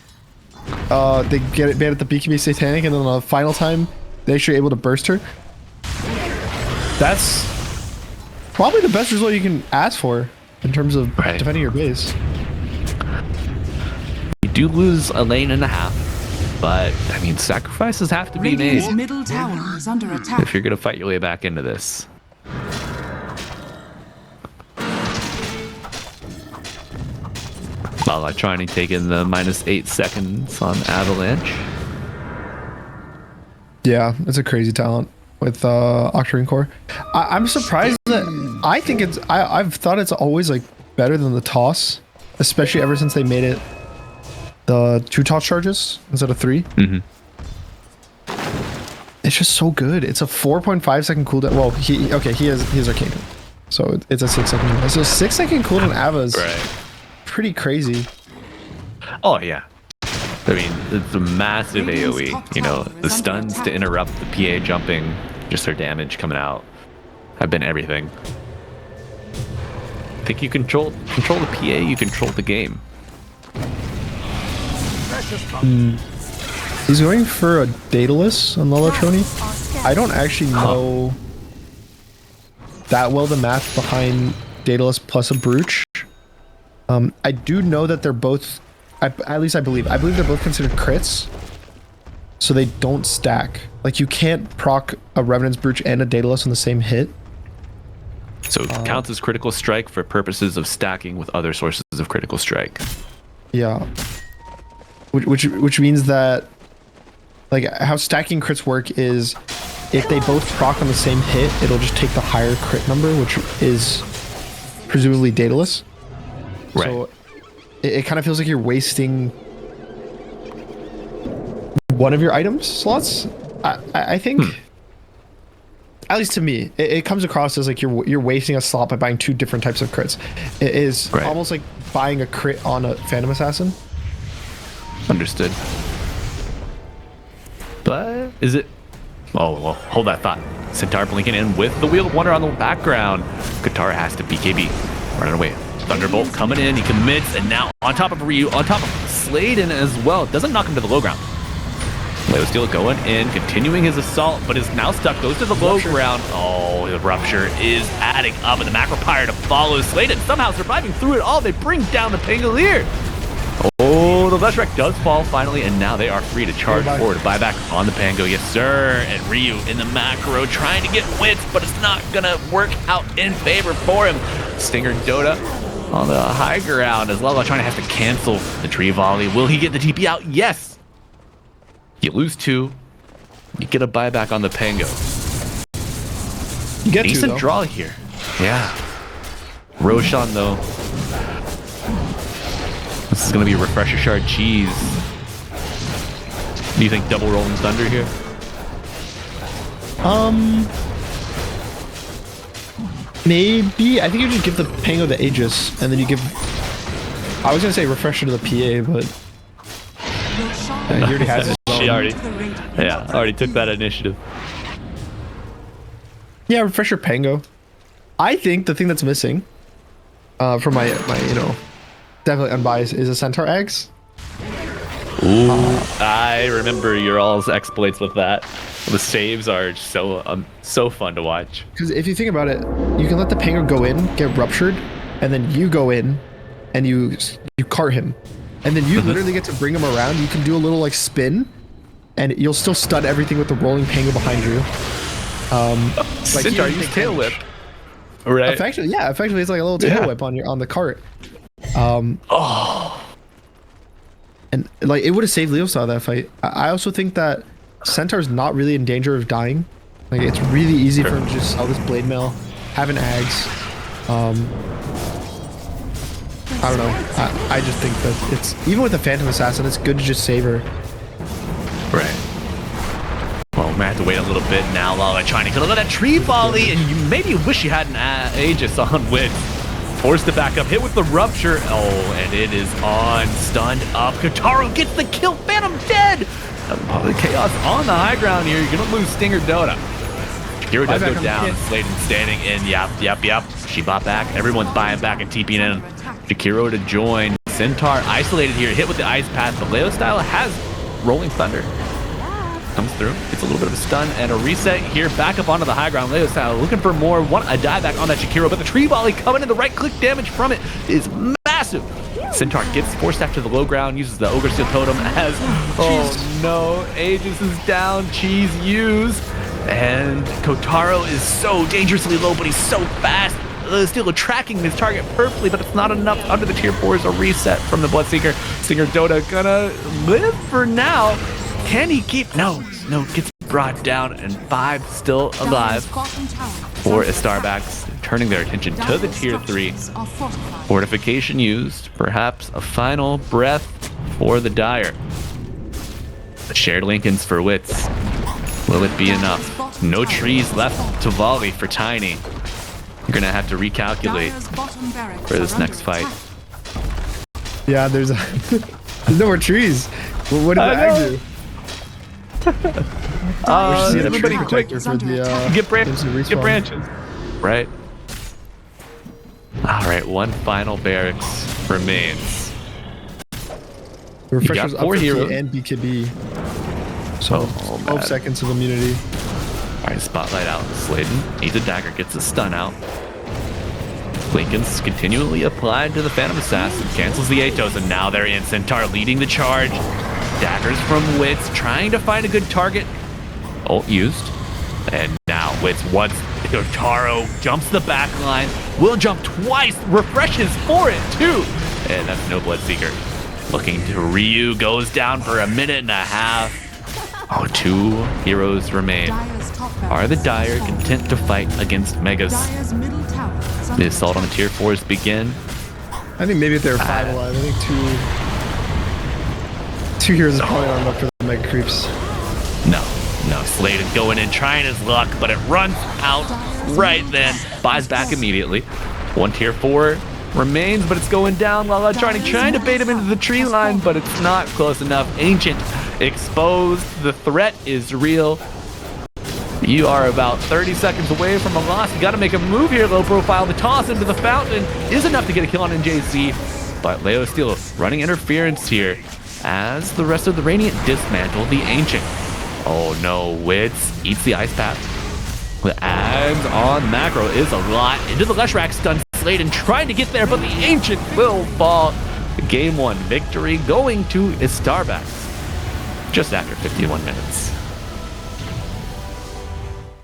they get it banned at the BKB Satanic, and then on the final time, they're actually able to burst her. That's probably the best result you can ask for in terms of defending your base. You do lose a lane and a half, but I mean, sacrifices have to be made Radiant's middle tower is under attack. if you're gonna fight your way back into this. Lala trying to take in the -8 seconds on Avalanche. Yeah, it's a crazy talent with Octarine Core. I'm surprised that I've thought it's always like better than the toss, especially ever since they made it the 2 toss charges instead of 3. It's just so good. It's a 4.5 second cooldown. Well, he has Arcane, so it's a 6 second cooldown. So 6 second cooldown Ava's pretty crazy. Oh yeah. I mean, it's a massive AoE. You know, the stuns to interrupt the PA jumping, just her damage coming out, have been everything. I think you control the PA, you control the game. He's going for a Daedalus on Lalatroni. I don't actually know that well the math behind Daedalus plus a Brooch. I do know that they're both, at least I believe they're both considered crits, so they don't stack. Like, you can't proc a Revenant's Brooch and a Daedalus on the same hit. So it counts as critical strike for purposes of stacking with other sources of critical strike. Yeah, which means that, like, how stacking crits work is if they both proc on the same hit, it'll just take the higher crit number, which is presumably Daedalus. Right. So it kind of feels like you're wasting one of your item slots. I think, at least to me, it comes across as like you're wasting a slot by buying 2 different types of crits. It is almost like buying a crit on a Phantom Assassin. Understood. But is it? Oh, well, hold that thought. Centaur blinking in with the Wheel of Wonder on the background. Katara has to BKB. Running away. Thunderbolt coming in. He commits, and now on top of Ryu, on top of Sladen as well. Doesn't knock him to the low ground. Leo Steel going in, continuing his assault, but is now stuck. Goes to the low ground. Oh, the Rupture is adding up, and the Macro Pyre to follow. Sladen somehow surviving through it all. They bring down the Pangolier. Oh, the Vetrek does fall finally, and now they are free to charge forward. Buyback on the Pango, yes sir. And Ryu in the macro trying to get wits, but it's not gonna work out in favor for him. Stinger Dota on the high ground as Lala trying to have to cancel the tree volley. Will he get the TP out? Yes. You lose 2. You get a buyback on the Pango. You get decent draw here. Yeah. Roshan though. This is going to be Refresher Shard cheese. Do you think double Rolling Thunder here? Maybe. I think you just give the Pango the Aegis, and then you give... I was going to say Refresher to the PA, but... he already has it. She already took that initiative. Yeah, Refresher Pango. I think the thing that's missing from my definitely unbiased is a Centaur Eggs. Ooh, I remember your all's exploits with that. The saves are so fun to watch. Because if you think about it, you can let the Pango go in, get ruptured, and then you go in and you cart him. And then you literally get to bring him around. You can do a little like spin, and you'll still stun everything with the rolling Pango behind you. Centaur use tail whip. Right. Effectively, it's like a little tail whip on the cart. And like it would have saved Leostar that fight. I also think that Centaur's not really in danger of dying. Like, it's really easy for him to just sell this blade mail, have an Ags. I don't know. I just think that it's, even with a Phantom Assassin, it's good to just save her. Right. Well, we have to wait a little bit now while I'm trying to kill that tree volley, and you maybe wish you had an Aegis on Wit. Forced to back up, hit with the Rupture. Oh, and it is on, stunned up. Kotaro gets the kill, Phantom dead! Probably Chaos on the high ground here. You're gonna lose Stinger Dota. Shakiro does go down, Sladen standing in, yep. She bought back, everyone's buying back and TPing in. Shakiro to join, Centaur isolated here, hit with the Ice Path, but Leo Style has Rolling Thunder. Comes through, gets a little bit of a stun and a reset here, back up onto the high ground. Leo Style looking for more, a dive back on that Shakiro, but the tree volley coming in, the right click damage from it is massive. Centaur gets forced after the low ground, uses the Ogre Steel Totem as, oh no, Aegis is down, cheese used, and Kotaro is so dangerously low, but he's so fast. Still tracking his target perfectly, but it's not enough. Under the tier 4 is a reset from the Bloodseeker. Stinger Dota gonna live for now. Can he keep? No, gets brought down, and 5 still alive for Estarbacks, turning their attention to the tier 3. Fortification used, perhaps a final breath for the Dire. The shared Lincolns for Wits. Will it be enough? No trees left to volley for Tiny. You're gonna have to recalculate for this next fight. Yeah, there's no more trees. Well, what did I do? Everybody protector for the get branches. Right. All right, one final barracks remains. The refreshers got up 4 for heroes and BKB. So 12 seconds of immunity. All right, spotlight out. Sladen needs a dagger, gets a stun out. Lincoln's continually applied to the Phantom Assassin, cancels the Atos, and now they're in. Centaur leading the charge. Daggers from Wits, trying to find a good target. Ult used. And now Wits, once Kotaro jumps the back line, will jump twice, refreshes for it too. And that's no Bloodseeker. Looking to Ryu, goes down for a minute and a half. Oh, 2 heroes remain. Are the Dire content to fight against Megas? The assault on the tier 4s begin. I think maybe if they were 5 alive, I think two heroes is probably not enough for the mega creeps. No. Sladen going in, trying his luck, but it runs out right then. Buys back immediately. 1 tier 4 remains, but it's going down while trying to bait him into the tree line, but it's not close enough. Ancient exposed. The threat is real. You are about 30 seconds away from a loss. You got to make a move here, low profile. The toss into the fountain is enough to get a kill on NJC, but Leo Steel running interference here as the rest of the Radiant dismantle the Ancient. Oh no, Wits eats the Ice Path. The ads on macro is a lot. Into the Leshrac stun Sladen trying to get there, but the Ancient will fall. Game 1 victory going to Estarbacks just after 51 minutes.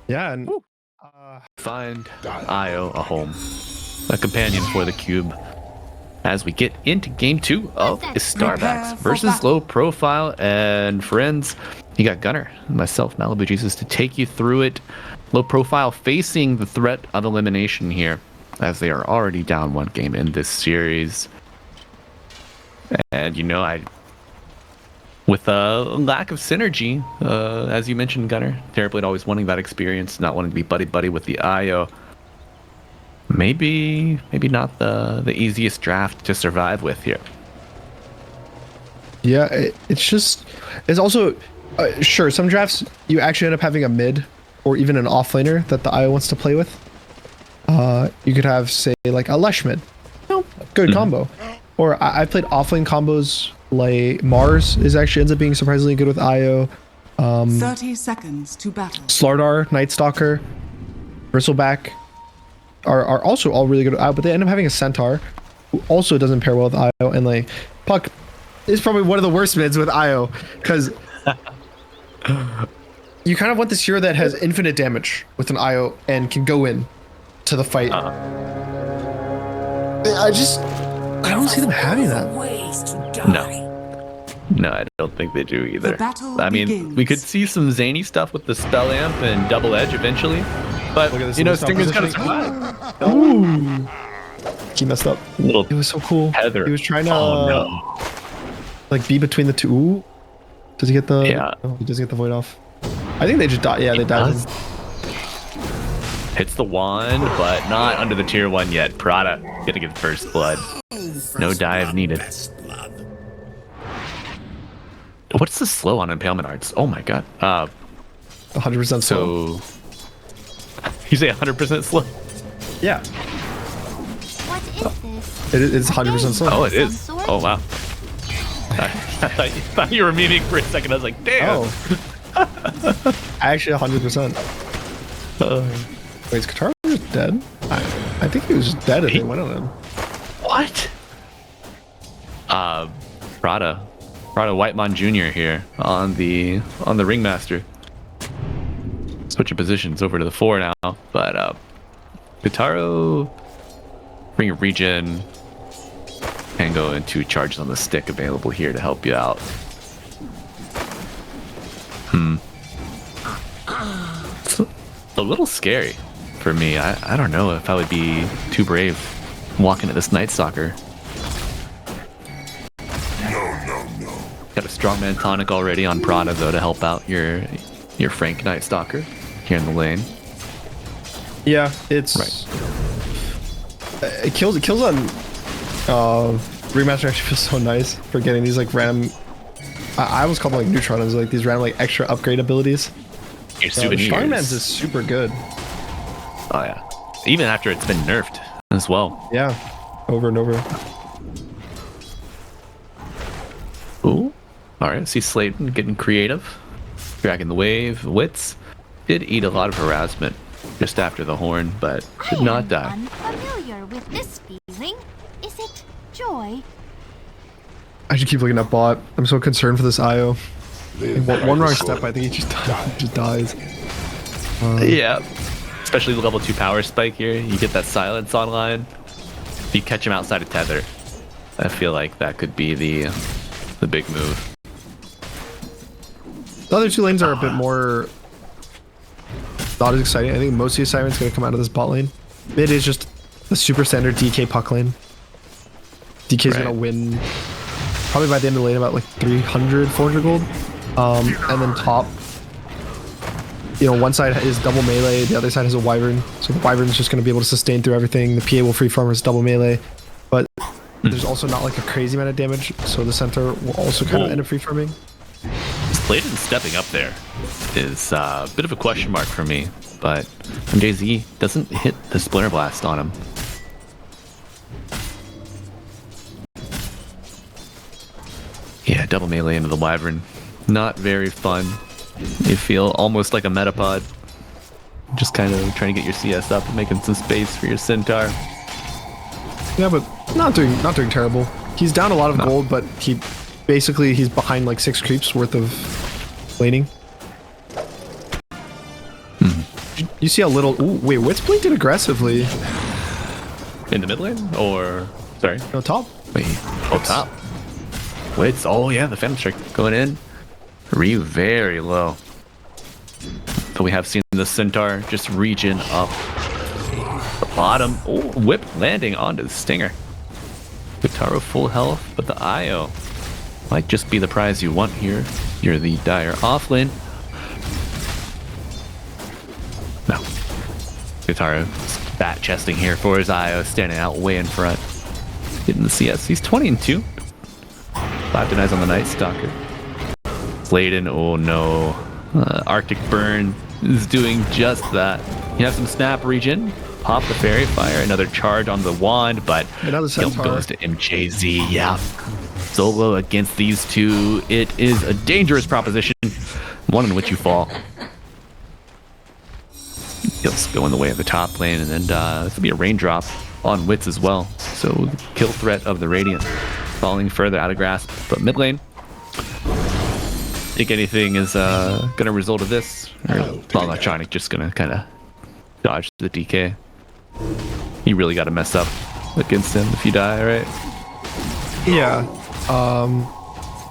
Yeah, and find Io a home, a companion for the cube. As we get into game 2 of Estarbacks versus LowProfile, and friends, you got Gunner, myself, Malibu Jesus, to take you through it. LowProfile facing the threat of elimination here, as they are already down 1 game in this series. And with a lack of synergy, as you mentioned, Gunner, Terrorblade always wanting that experience, not wanting to be buddy with the IO. Maybe not the easiest draft to survive with here. Yeah, it's also sure, some drafts you actually end up having a mid or even an offlaner that the IO wants to play with. You could have, say, like a Lesh mid, good combo. Or I played offlane combos. Like Mars ends up being surprisingly good with IO. 30 seconds to battle. Slardar, Night Stalker, Bristleback are also all really good with IO, but they end up having a Centaur who also doesn't pair well with IO, and like Puck is probably one of the worst mids with IO because you kind of want this hero that has infinite damage with an IO and can go in to the fight. I don't see them having that. No, I don't think they do either. I mean, begins. we could see some zany stuff with the Spell Amp and Double Edge eventually, but Stinger's kind of survived. Ooh, he messed up. Little It was so cool. Heather. He was trying to like be between the two. Ooh. Does he get the? Yeah. Oh, he does get the void off. I think they just died. Yeah, they died. Hits the wand, but not under the tier 1 yet. Prada gonna get first blood. No dive needed. What's the slow on Impalement Arts? Oh my god. 100% slow. So you say 100% slow? Yeah. What is this? It's 100% slow. Oh, it is. Oh, wow. I thought you were memeing for a second. I was like, damn. Oh. Actually, 100%. Wait, is Katara just dead? I think he was just dead if they went on him. What? Prada Whitemon Jr. here on the Ringmaster. Switching positions over to the 4 now, but Guitaro bring a regen, Tango, and 2 charges on the stick available here to help you out. It's a little scary for me. I don't know if I would be too brave walking at this Night Stalker. Got a strongman tonic already on Prada though to help out your Frank Night Stalker here in the lane. Yeah, it's it kills on Remaster. Actually feels so nice for getting these like random. I always call them like neutrons, like these random like extra upgrade abilities. Your souvenirs. Strongman's is super good. Oh yeah, even after it's been nerfed as well. Yeah, over and over. Ooh, all right. See Slayton getting creative, dragging the wave. Wits did eat a lot of harassment just after the horn, but did not die. Unfamiliar with this feeling. Is it joy? I should keep looking at bot. I'm so concerned for this IO. One wrong step, I think he just dies. Yeah, especially the level 2 power spike here. You get that silence online. If you catch him outside of tether, I feel like that could be the big move. The other 2 lanes are a bit more not as exciting. I think most of the excitement's going to come out of this bot lane. Mid is just the super standard DK puck lane. DK's going to win probably by the end of the lane about like 300, 400 gold. And then top, you know, one side is double melee, the other side has a wyvern. So the wyvern is just going to be able to sustain through everything. The PA will free farm as double melee, but there's also not like a crazy amount of damage. So the center will also kind of end up free farming. Slayton stepping up there is a bit of a question mark for me, but MJZ doesn't hit the Splinter Blast on him. Yeah, double melee into the wyvern. Not very fun. You feel almost like a metapod. Just kind of trying to get your CS up and making some space for your Centaur. Yeah, but not doing terrible. He's down a lot of gold, but he's behind like 6 creeps worth of laning. You see a little. Ooh, wait, Wits blinked it aggressively. In the mid lane, or sorry? No, top. Wait, top. Wits. Oh yeah, the Phantom Strike going in. Ryu very low. But we have seen the Centaur just regen up the bottom. Oh, whip landing onto the Stinger. Guitaro full health, but the IO might just be the prize you want here. You're the Dire off lane. No. Guitaro bat chesting here for his IO, standing out way in front. Getting the CS. He's 20-2. 5 denies on the Night Stalker. Slayton, oh no. Arctic Burn is doing just that. You have some snap regen, pop the Fairy Fire, another charge on the wand, but kill goes to MJZ. Yeah, solo against these 2, it is a dangerous proposition, one in which you fall. Kills go in the way of the top lane, and then this will be a raindrop on Wits as well. So the kill threat of the Radiant falling further out of grasp, but mid lane. Think anything is gonna result of this? Or Electronic just gonna kind of dodge the DK? You really got to mess up against him if you die, right? Yeah.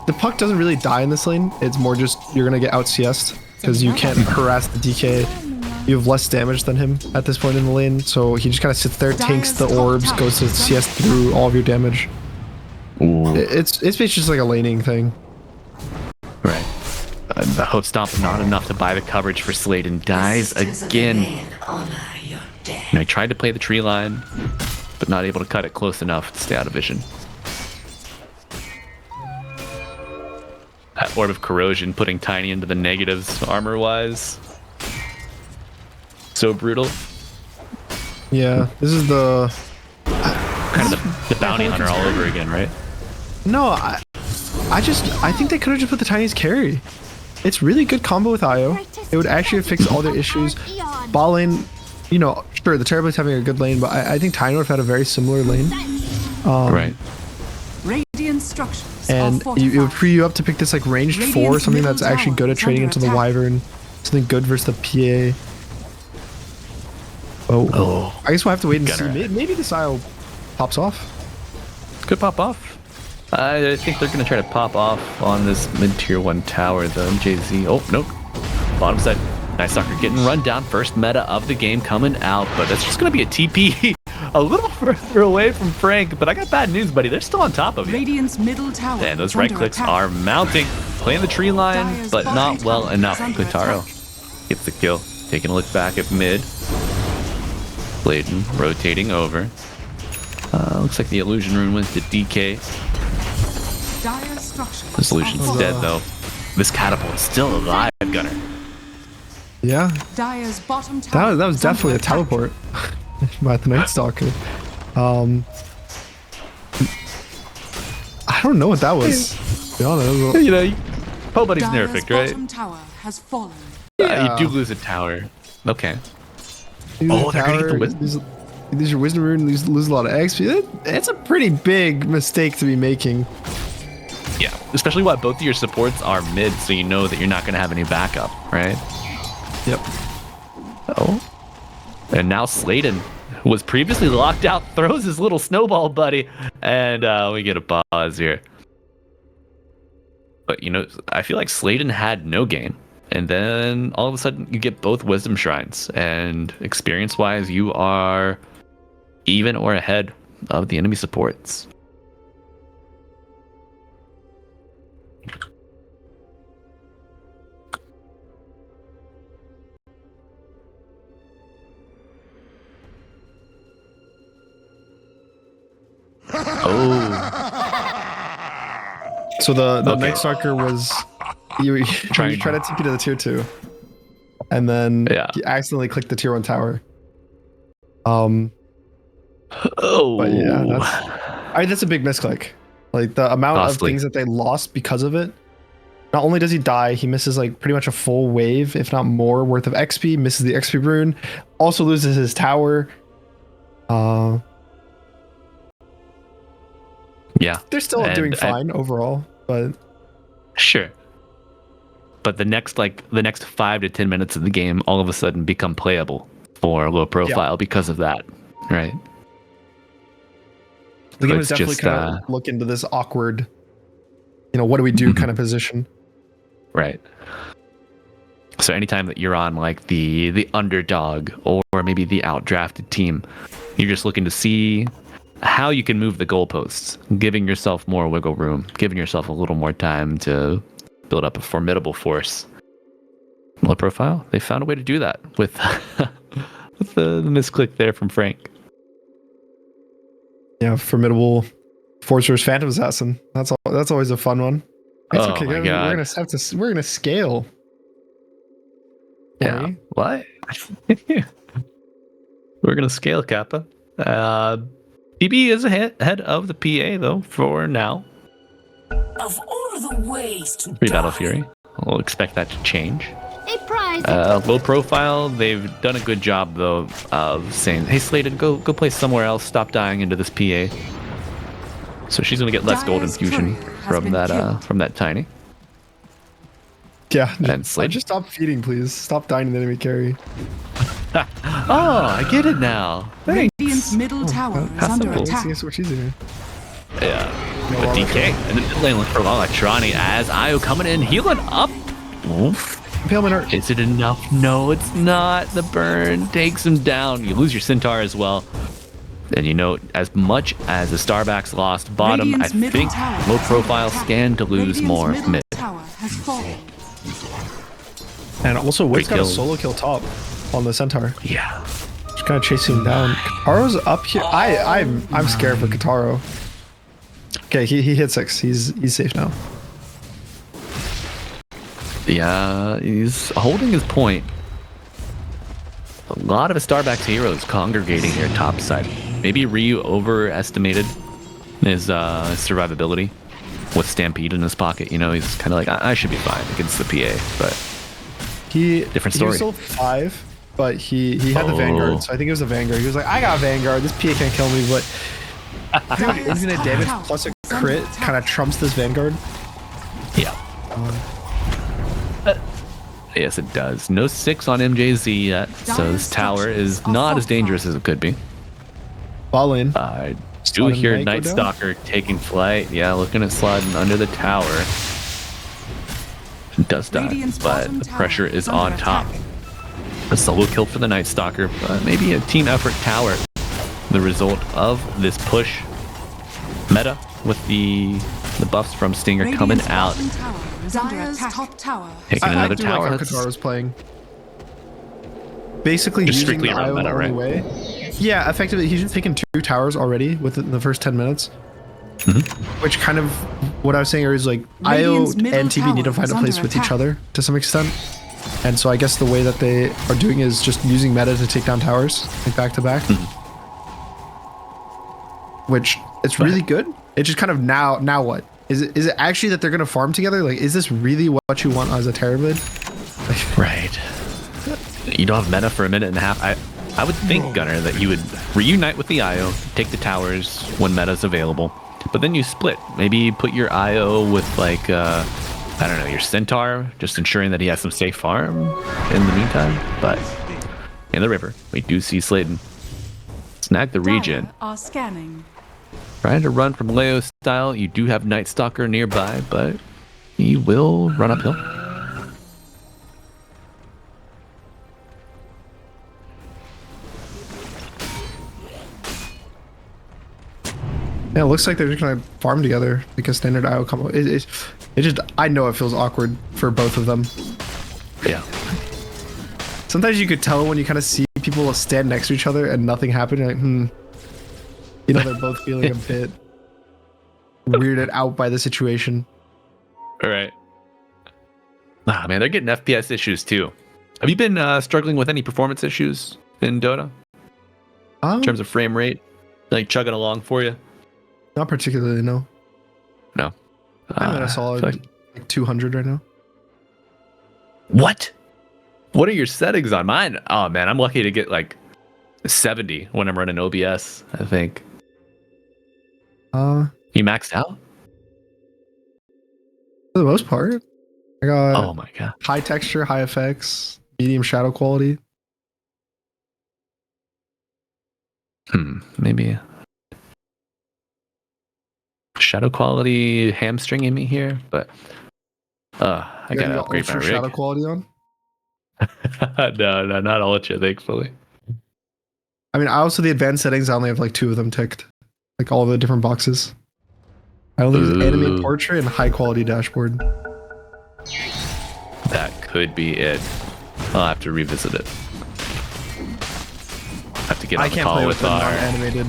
The puck doesn't really die in this lane. It's more just you're gonna get out CS'd because you can't harass the DK. You have less damage than him at this point in the lane, so he just kind of sits there, tanks the orbs, goes to CS through all of your damage. Ooh. It's basically just like a laning thing. Right. The Hope Stomp not enough to buy the coverage for Slayton. Dies again. And I tried to play the tree line, but not able to cut it close enough to stay out of vision. That Orb of Corrosion putting Tiny into the negatives armor-wise. So brutal. Yeah, this is the... I kind of the bounty hunter all over again, right? No, I think they could have just put the tiniest carry. It's really good combo with IO. It would actually fix all their issues. Ball lane, you know, sure, the Terrorblade having a good lane, but I think Tiny would have had a very similar lane. Right. Radiant structures And it would free you up to pick this like ranged 4, something that's actually good at trading into the Wyvern. Something good versus the PA. Oh. I guess we'll have to wait and see. Maybe this IO pops off. Could pop off. I think they're going to try to pop off on this mid-tier 1 tower, though. JZ. Oh, nope. Bottom side. Nice Stalker getting run down. First meta of the game coming out, but that's just going to be a TP a little further away from Frank. But I got bad news, buddy. They're still on top of you. Radiant's middle tower. And those right clicks are mounting. Playing the tree line, but not well enough. Kutaro gets the kill. Taking a look back at mid. Bladen rotating over. Looks like the illusion rune went to DK. The solution's dead though. This catapult is still alive, Gunner. Yeah. Dire's bottom tower That was definitely a teleport by the Night Stalker. I don't know what that was. To be honest. You know, nobody's nerfed, right? Bottom tower has fallen. You do lose a tower. Okay. Oh, they're gonna get the wisdom. Lose your wisdom rune, lose a lot of XP. It's a pretty big mistake to be making. Yeah, especially while both of your supports are mid, so you know that you're not going to have any backup, right? Yep. Oh. And now Sladen, who was previously locked out, throws his little snowball buddy, and we get a pause here. But, you know, I feel like Sladen had no gain. And then all of a sudden you get both wisdom shrines, and experience-wise you are even or ahead of the enemy supports. So the Night Stalker was you try to TP to the tier 2, and then you accidentally clicked the tier 1 tower. But yeah, that's a big misclick. Like the amount of things that they lost because of it. Not only does he die, he misses like pretty much a full wave, if not more, worth of XP. Misses the XP rune, also loses his tower. Yeah, they're still doing fine overall, but sure. But the next 5 to 10 minutes of the game all of a sudden become playable for low profile because of that, right? The game is definitely kind of look into this awkward, you know, what do we do kind of position. Right. So anytime that you're on like the underdog or maybe the outdrafted team, you're just looking to see how you can move the goalposts, giving yourself more wiggle room, giving yourself a little more time to build up a formidable force. Low profile, they found a way to do that with with the misclick there from Frank. Yeah, formidable force versus Phantom Assassin. That's always a fun one. It's okay. My God. We're gonna scale. Yeah. Right? What? We're gonna scale Kappa. PB is ahead of the PA though for now. Of all the ways to Free Battle Fury. We'll expect that to change. A prize. Low profile, they've done a good job though of saying, "Hey Sladen, go play somewhere else. Stop dying into this PA." So she's gonna get less gold infusion from that tiny. Yeah. And Sladen, just stop feeding, please. Stop dying in the enemy carry. Oh, I get it now. Thanks. Radiant's middle tower is under attack. It's much easier. Yeah. But DK and the mid lane look for Electronic as Io coming in, healing up. Oof. Is it enough? No, it's not. The burn takes him down. You lose your Centaur as well. And you know, as much as the Starbucks lost bottom, I think low profile stand to lose more mid. And also, Witt's got a solo kill top on the Centaur. Yeah. Just kind of chasing him down. Kataro's up here. I'm scared for Kataro. Okay, he hit 6. He's safe now. Yeah, he's holding his point. A lot of his Starbucks heroes congregating here topside. maybe Ryu overestimated his survivability with Stampede in his pocket. You know, he's kind of like, I should be fine against the PA, but different story. He was still 5, but he had the Vanguard, so I think it was the Vanguard. He was like, I got Vanguard, this PA can't kill me, but infinite damage plus a crit kind of trumps this Vanguard. Yeah. Yes, it does. No 6 on MJZ yet, so this tower is not as dangerous as it could be. Ball in. I do hear Night Stalker taking flight. Yeah, looking at sliding under the tower. It does die, but the pressure is on top. A solo kill for the Night Stalker, but maybe a team effort tower. The result of this push meta with the buffs from Stinger coming out. Taking another tower. Like how Qatar was playing. Basically, just using strictly the around IO meta, right? way. Yeah, effectively, he's just taken 2 towers already within the first 10 minutes. Which kind of, what I was saying is like, IO and TV need to find a place with each other to some extent. And so I guess the way that they are doing is just using meta to take down towers, like back to back. Which, it's really good. It's just kind of now what? Is it actually that they're going to farm together? Like, is this really what you want as a Terrorblade? Like, right. You don't have meta for a minute and a half. I would think, Gunner, that you would reunite with the IO, take the towers when meta's available, but then you split. Maybe put your IO with like, I don't know, your Centaur, just ensuring that he has some safe farm in the meantime. But in the river, we do see Slayton snag the regen. Are scanning. Trying to run from Leo style. You do have Night Stalker nearby, but he will run uphill. yeah, it looks like they're just gonna farm together because standard IO combo. It just, I know it feels awkward for both of them. Yeah. Sometimes you could tell when you kind of see people stand next to each other and nothing happened. You're like, you know, they're both feeling a bit weirded out by the situation. All right. Ah, man, they're getting FPS issues too. Have you been struggling with any performance issues in Dota? In terms of frame rate? Like chugging along for you? Not particularly, no. No. I'm at a solid like 200 right now. What? What are your settings on mine? Oh man, I'm lucky to get like 70 when I'm running OBS, I think. You maxed out? For the most part. I got oh my god. High texture, high effects, medium shadow quality. Maybe shadow quality hamstringing me here, but I gotta upgrade my rig. Shadow quality on? no, not ultra, thankfully. I mean, the advanced settings, I only have like 2 of them ticked. Like all the different boxes. I only use animate portrait and high quality dashboard. That could be it. I'll have to revisit it. Have to get on the call with our animated.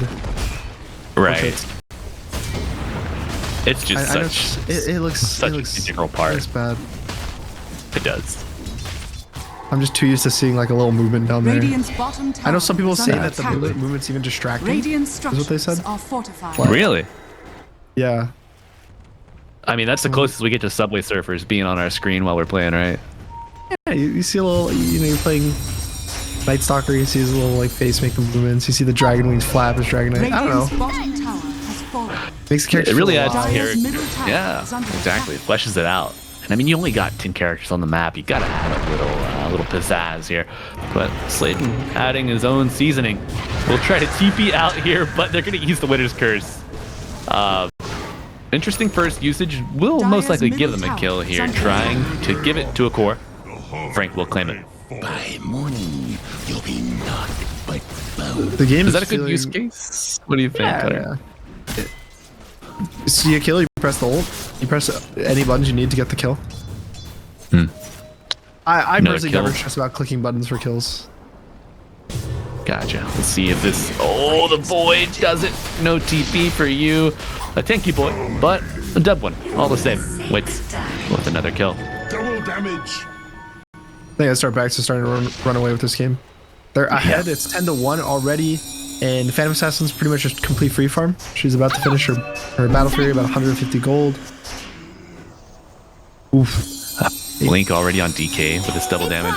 Right. Portraits. It's just such. It looks an integral part. It's bad. It does. I'm just too used to seeing like a little movement down there. Bottom I know some people say that the attack. movement's even distracting. Radiant is what they said. Are fortified. Really? Yeah. I mean, that's the closest we get to Subway Surfers being on our screen while we're playing, right? Yeah, you see a little, you're playing Night Stalker, you see his little like face make the movements, you see the dragon wings flap as Dragon Knight. I don't know. Bottom tower has fallen. Makes the character it really feel adds to alive. character. Yeah, exactly. It fleshes it out. And I mean, you only got 10 characters on the map. You gotta have a little pizzazz here. But Slayton adding his own seasoning. We'll try to TP out here, but they're gonna use the Winner's Curse. Interesting first usage. Will most likely give them a kill here, trying to give it to a core. Frank will claim it. By morning, you'll be nothing but bones. The game is that a good use case? What do you think? Yeah. See a kill, you press the ult. You press any buttons you need to get the kill. I personally never stress about clicking buttons for kills. Gotcha. Let's see if this. Oh, the void does it. No TP for you. A tanky boy, but a dub one. All the same. Wait, with another kill. Double damage. I think Estar backs are starting to run away with this game. They're ahead. It's 10-1 already And Phantom Assassin's pretty much just complete free farm. She's about to finish her Battle Fury, about 150 gold. Oof. Blink already on DK with his double damage.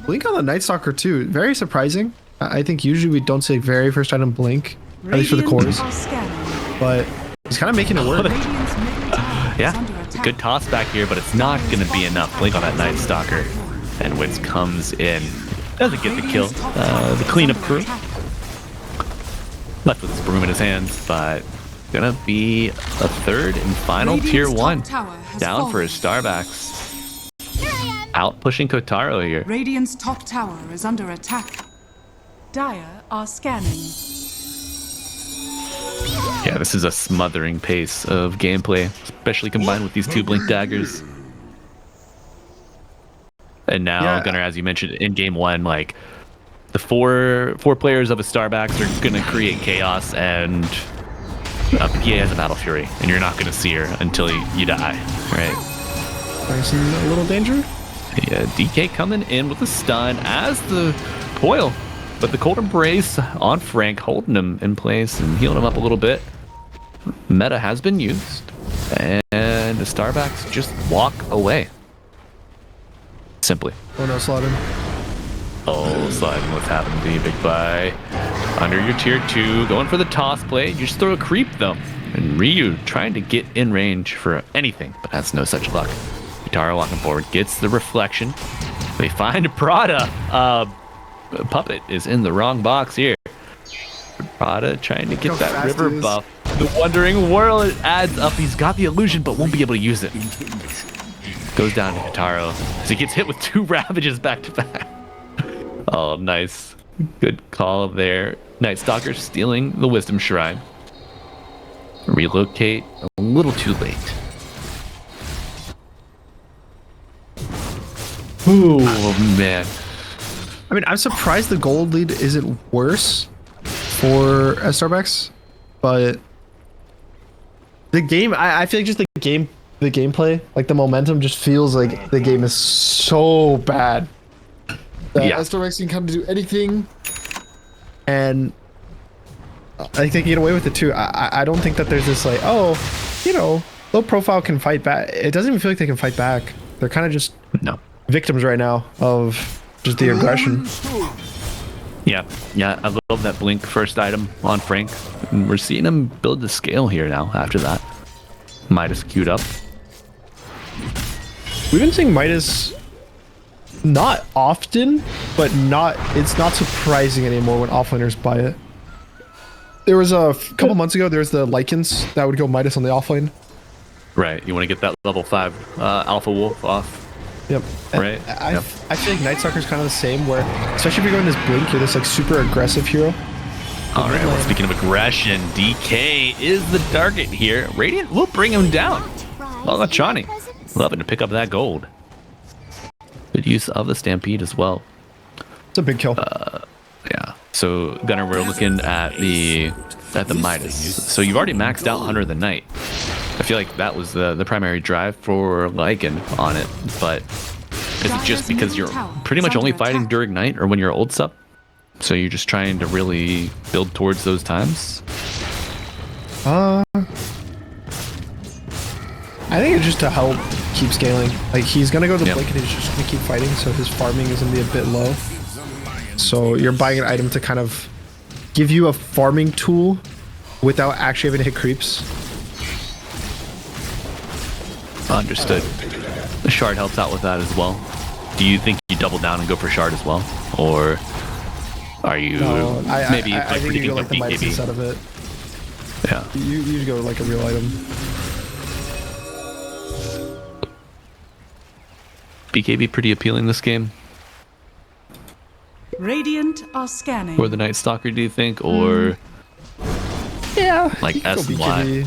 Blink on the Night Stalker too. Very surprising. I think usually we don't see very first item Blink, at least for the cores. But he's kind of making it work. Yeah, good toss back here, but it's not going to be enough. Blink on that Night Stalker. And Witz comes in. Doesn't get the kill. The cleanup crew. Left with his broom in his hands, but gonna be a third and final tier 1. Down for his Starbacks. Out pushing Kotaro here. Radiant's top tower is under attack. Dire are scanning. Yeah, this is a smothering pace of gameplay, especially combined with these 2 Blink daggers. And now, Gunnar, as you mentioned, in game 1, like, the four players of a Starbacks are going to create chaos, and PA has a Battle Fury, and you're not going to see her until you die, right? There's a little danger. Yeah, DK coming in with a stun as the coil, but the Cold Embrace on Frank, holding him in place and healing him up a little bit. Meta has been used, and the Starbacks just walk away. Simply. Oh no, Slaughter. Oh, sliding, what's happened to you, big guy? Under your tier 2, going for the toss play. You just throw a creep though. And Ryu trying to get in range for anything, but has no such luck. Kotaro walking forward, gets the reflection. They find Prada. Puppet is in the wrong box here. Prada trying to get that river buff. The Wandering World adds up. He's got the illusion, but won't be able to use it. Goes down to Kotaro. So he gets hit with 2 Ravages back to back. Oh, nice. Good call there. Night Stalker stealing the Wisdom Shrine. Relocate a little too late. Ooh, man. I mean, I'm surprised the gold lead isn't worse for Starbacks, but the game, I feel like just the gameplay, like the momentum just feels like the game is so bad. Starbacks can kind of do anything, and I think they can get away with it too. I don't think that there's this like, oh, you know, low profile can fight back. It doesn't even feel like they can fight back. They're kind of just victims right now of just the aggression. Yeah, I love that Blink first item on Frank. And we're seeing him build the scale here now after that. Midas queued up. We've been seeing Midas not often, but it's not surprising anymore when offlaners buy it. There was a couple months ago, there was the Lycans that would go Midas on the offlane. Right, you want to get that level 5 Alpha Wolf off. Yep. Right. I feel like Night Stalker's kind of the same, where especially if you're going this Blink, you're this like super aggressive hero. All right, well, speaking of aggression, DK is the target here. Radiant will bring him down. Oh, that's Johnny. Loving to pick up that gold. Good use of the Stampede as well. It's a big kill. Yeah. So Gunnar, we're looking at the Midas. So you've already maxed out Hunter of the Night. I feel like that was the primary drive for Lycan on it, but is it just because you're pretty much only fighting during night or when you're old sub? So you're just trying to really build towards those times? I think it's just to help keep scaling. Like, he's gonna go to the Blink and he's just gonna keep fighting, so his farming is gonna be a bit low. So you're buying an item to kind of give you a farming tool without actually having to hit creeps. Understood. The shard helps out with that as well. Do you think you double down and go for shard as well, or are you maybe I think you go like the Midas instead of it. Yeah. You go like a real item. BKB pretty appealing this game. Radiant are scanning. Or the Night Stalker, do you think, or yeah, like S and Y?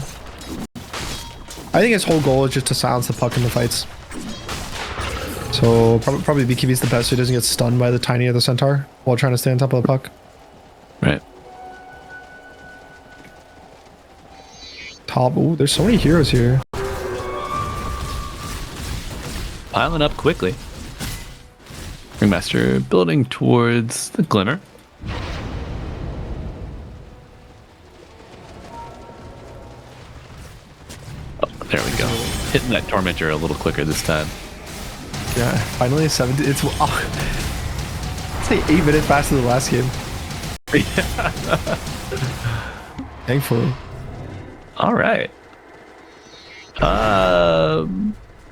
I think his whole goal is just to silence the puck in the fights. So probably BKB's the best so he doesn't get stunned by the tiny of the centaur while trying to stay on top of the puck. Right. Top. Ooh, there's so many heroes here. Piling up quickly. Ringmaster building towards the Glimmer. hitting that Tormentor a little quicker this time. Yeah, finally 70. It's say 8 minutes faster than the last game. Thankfully. All right.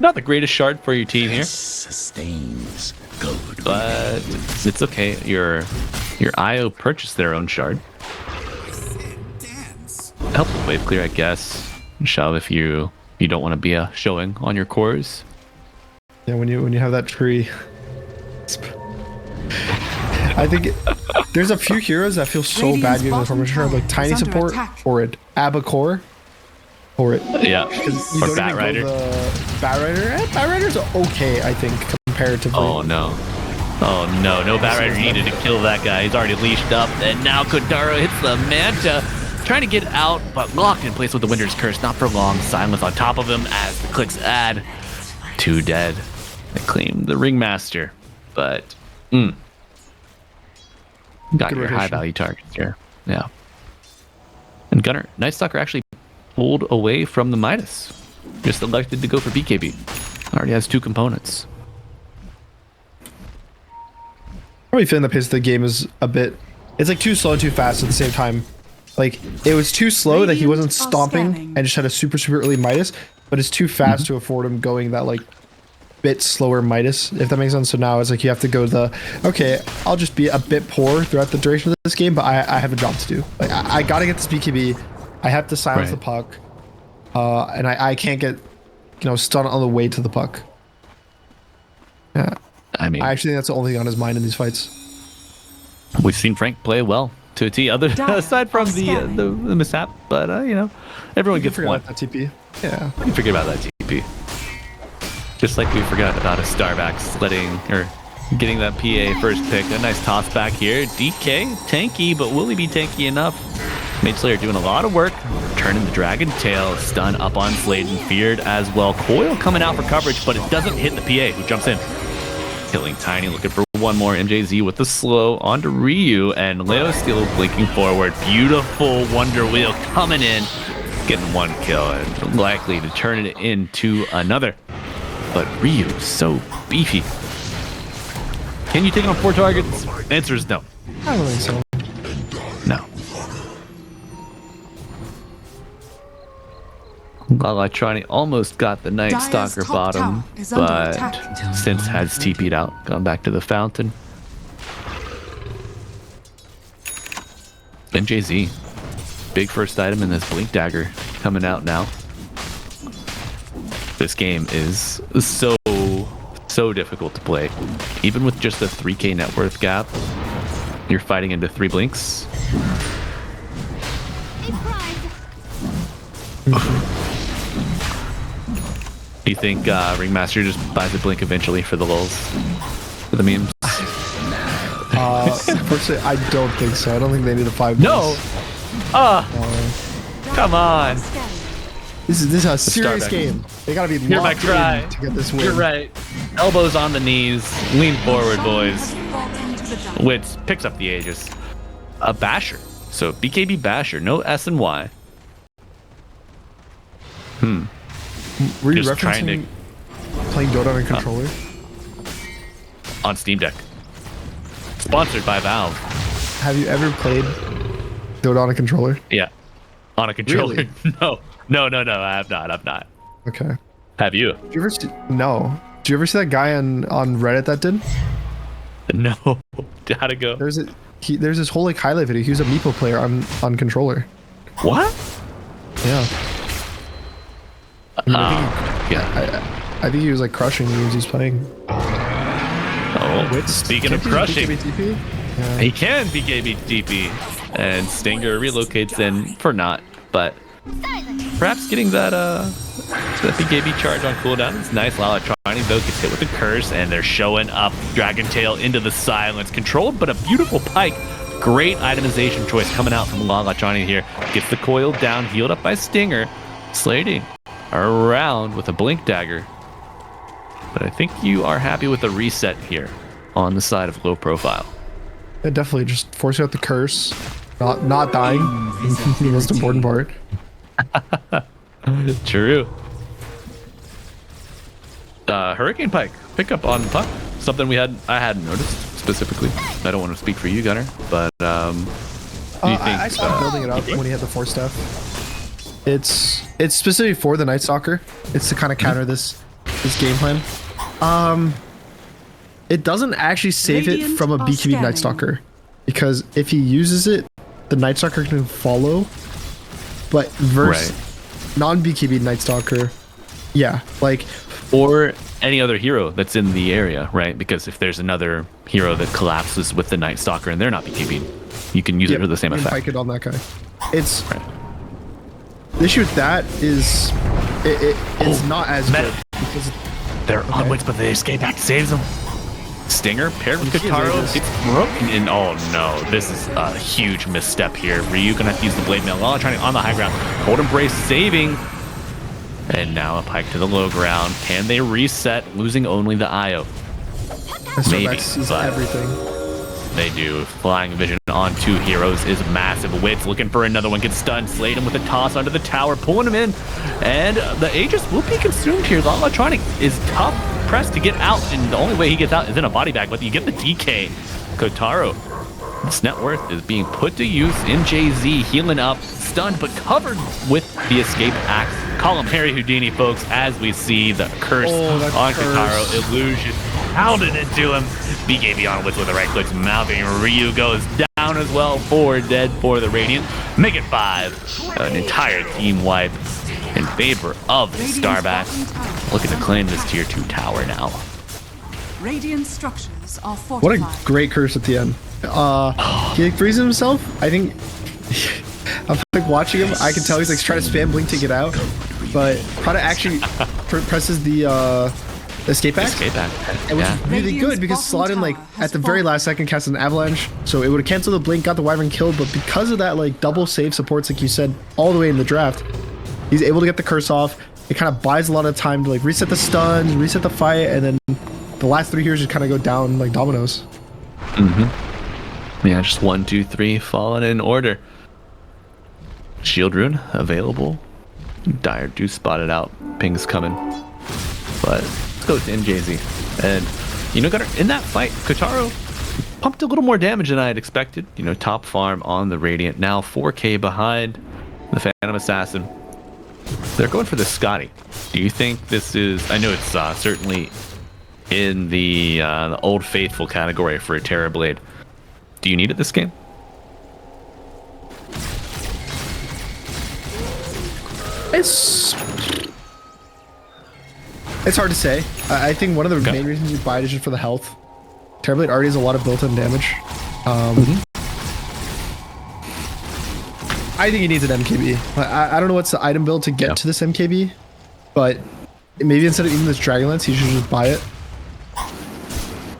Not the greatest shard for your team here, Sustains. Good. but it's okay. Your IO purchased their own shard. Help with wave clear, I guess. Shove if you don't want to be showing on your cores. Yeah, when you have that tree. I think there's a few heroes that feel so Radiant's bad using the bottom formation shard, like tower Tiny is under Support attack. or it Abacore or it. Yeah, You or don't Bat even Rider. go the Bat Rider. Bat Rider's okay, I think, comparatively. Oh no. Oh no Bat Rider needed to kill that guy. He's already leashed up, and now Kodaro hits the Manta. Trying to get out, but locked in place with the Winter's Curse. Not for long. Silence on top of him as the clicks add. 2 dead. They claim the Ringmaster, but got Good your rotation. high value targets here. Yeah. And Gunner, Night Stalker actually pulled away from the Midas. Just elected to go for BKB. Already has 2 components. Probably feeling the pace of the game is a bit. It's like too slow and too fast at the same time. Like it was too slow that he wasn't Radiant are stomping scanning. and just had a super early Midas, but it's too fast to afford him going that like bit slower Midas, if that makes sense. So now it's like you have to go okay, I'll just be a bit poor throughout the duration of this game, but I have a job to do. Like I gotta get this BKB. I have to silence Right. the puck, and I can't get stunned on the way to the puck. Yeah, I mean, I actually think that's the only thing on his mind in these fights. we've seen Frank play well to a T, aside from the mishap, but everyone gets Forgot one. about that TP. Yeah. We can forget about that TP. Just like we forgot about a Starback getting that PA first pick. A nice toss back here. DK, tanky, but will he be tanky enough? Mage Slayer doing a lot of work. Turning the Dragon Tail. Stun up on Sladen. Feared as well. Coil coming out for coverage, but it doesn't hit the PA, who jumps in. Killing Tiny, looking for one more. MJZ with the slow onto Ryu, and Leo still blinking forward. Beautiful Wonder Wheel coming in. Getting 1 kill and likely to turn it into another. But Ryu, so beefy. Can you take on 4 targets? The answer is no. I don't think so. No. Electronic almost got the Night Dire's Stalker top bottom, tower is under but attack. since has TP'd out, gone back to the fountain. MJZ, big first item in this Blink Dagger coming out now. This game is so difficult to play. Even with just a 3k net worth gap, you're fighting into 3 blinks. Do you think Ringmaster just buys a blink eventually for the lulz? For the memes? Unfortunately, I don't think so. I don't think they need a 5. No! Come on! This is a serious Starback. game. They gotta be Hear my locked cry. in to get this win. You're right. Elbows on the knees. Lean forward, boys. Which picks up the Aegis. A Basher. So BKB Basher. No S and Y. Were you Just trying referencing playing Dota on a controller? On Steam Deck. Sponsored by Valve. Have you ever played Dota on a controller? Yeah. On a controller. Really? No, I have not. Okay. Have you? Did you ever see, no. Did you ever see that guy on Reddit that did? No. How'd it go? There's this whole like highlight video. He was a Meepo player on controller. What? Yeah. Yeah. I think he was like crushing the games he's playing. Oh, speaking of crushing, BKB? Yeah. he can BKB DP, and Stinger relocates in for not, but perhaps getting that BKB charge on cooldown is nice. Electronic though gets hit with the curse, and they're showing up Dragon Tail into the silence, controlled, but a beautiful pike. Great itemization choice coming out from Electronic here. Gets the coil down, healed up by Stinger, slating around with a Blink Dagger. But I think you are happy with the reset here on the side of LowProfile. Yeah, definitely just forcing out the curse, not dying. The most important part. True. Hurricane Pike pickup on puck. Something I hadn't noticed specifically. I don't want to speak for you, Gunner, but do you think I saw building it up when he had the Force Staff. It's specifically for the Night Stalker. It's to kind of counter this game plan. It doesn't actually save it Radiant from a are BKB scanning. Night Stalker, because if he uses it, the Night Stalker can follow. But versus non-BKB Night Stalker, yeah, like, or any other hero that's in the area, right? Because if there's another hero that collapses with the Night Stalker and they're not BKB, you can use it for the same you can effect. Pike it on that guy. It's Right. the issue with that is it's not as meta. good because They're onwards, but the escape act saves them. Stinger paired with Kataro. It's broken. And oh no, this is a huge misstep here. Ryu gonna have to use the blade mail while trying to on the high ground. Cold Embrace saving. And now a pike to the low ground. Can they reset, losing only the IO? Maybe, Max sees but everything. they do. Flying Vision on 2 heroes is massive. Wits looking for another one. Gets stunned. Slayed him with a toss under the tower, pulling him in. And the Aegis will be consumed here. The Electronic is tough pressed to get out, and the only way he gets out is in a body bag, but you get the DK. Kotaro, this net worth is being put to use in JZ, healing up, stunned, but covered with the escape axe. Call him Harry Houdini, folks, as we see the curse on Kotaro. Illusion pounded into him. BKB on Wits with the right clicks, mouthing. Ryu goes down as well. 4 dead for the Radiant. Make it 5. An entire team wipe in favor of the Starback. Looking to claim this tier 2 tower now. Radiant structures are What fortified. a great curse at the end. He like, freezes himself. I think I'm like watching him. I can tell he's like trying to spam blink to get out, but Prada actually presses the escape axe. Escape act. Which Yeah. is really good because Slottin like at the very last second cast an avalanche, so it would have canceled the blink, got the Wyvern killed, but because of that like double save supports, like you said, all the way in the draft, he's able to get the curse off. It kind of buys a lot of time to like reset the stuns, reset the fight, and then the last 3 heroes just kind of go down like dominoes. Yeah, just 1, 2, 3 falling in order. Shield Rune available. Dire do spot it out. Ping's coming. But let's go to NJZ. And, you know, in that fight, Kotaro pumped a little more damage than I had expected. You know, top farm on the Radiant. Now 4K behind the Phantom Assassin. They're going for the Scotty. Do you think this is... I know it's certainly in the Old Faithful category for a Terrorblade. Do you need it this game? It's hard to say. I think one of the main reasons you buy it is just for the health. Terrorblade already has a lot of built-in damage. I think he needs an MKB. I don't know what's the item build to get to this MKB, but maybe instead of even this Dragonlance, he should just buy it.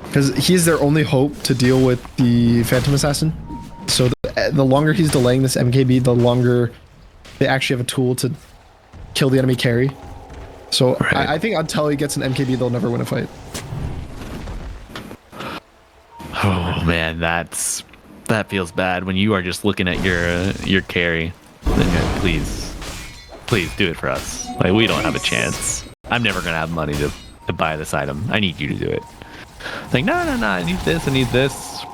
Because he's their only hope to deal with the Phantom Assassin. So the longer he's delaying this MKB, the longer they actually have a tool to kill the enemy carry. So I think until he gets an MKB, they'll never win a fight. Oh man, that feels bad when you are just looking at your carry. Then you're, please do it for us. Like, we don't have a chance. I'm never gonna have money to buy this item. I need you to do it. Like, no, I need this.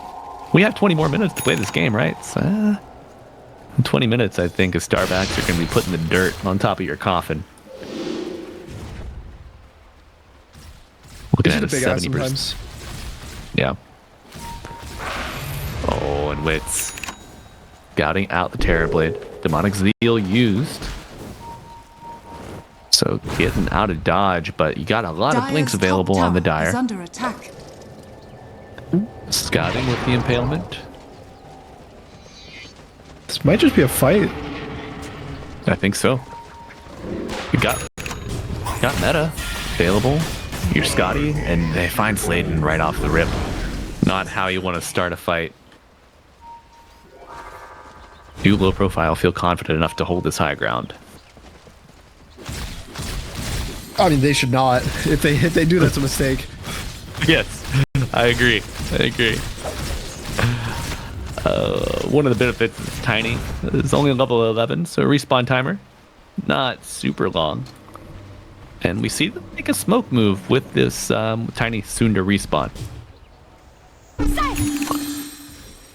We have 20 more minutes to play this game, right? So, in 20 minutes, I think, Starbacks are going to be putting the dirt on top of your coffin. Looking at a 70%. Yeah. Oh, and Wits. Scouting out the Terrorblade. Demonic Zeal used. So getting out of dodge, but you got a lot of blinks available on the Dire. Is under attack. Scouting with the Impalement. This might just be a fight. I think so. We got meta available. You're Scotty, and they find Sladen right off the rip. Not how you want to start a fight. Do low profile feel confident enough to hold this high ground? I mean, they should not. If they do, that's a mistake. Yes, I agree. One of the benefits is tiny. It's only level 11, so respawn timer not super long. And we see them make a smoke move with this tiny soon to respawn.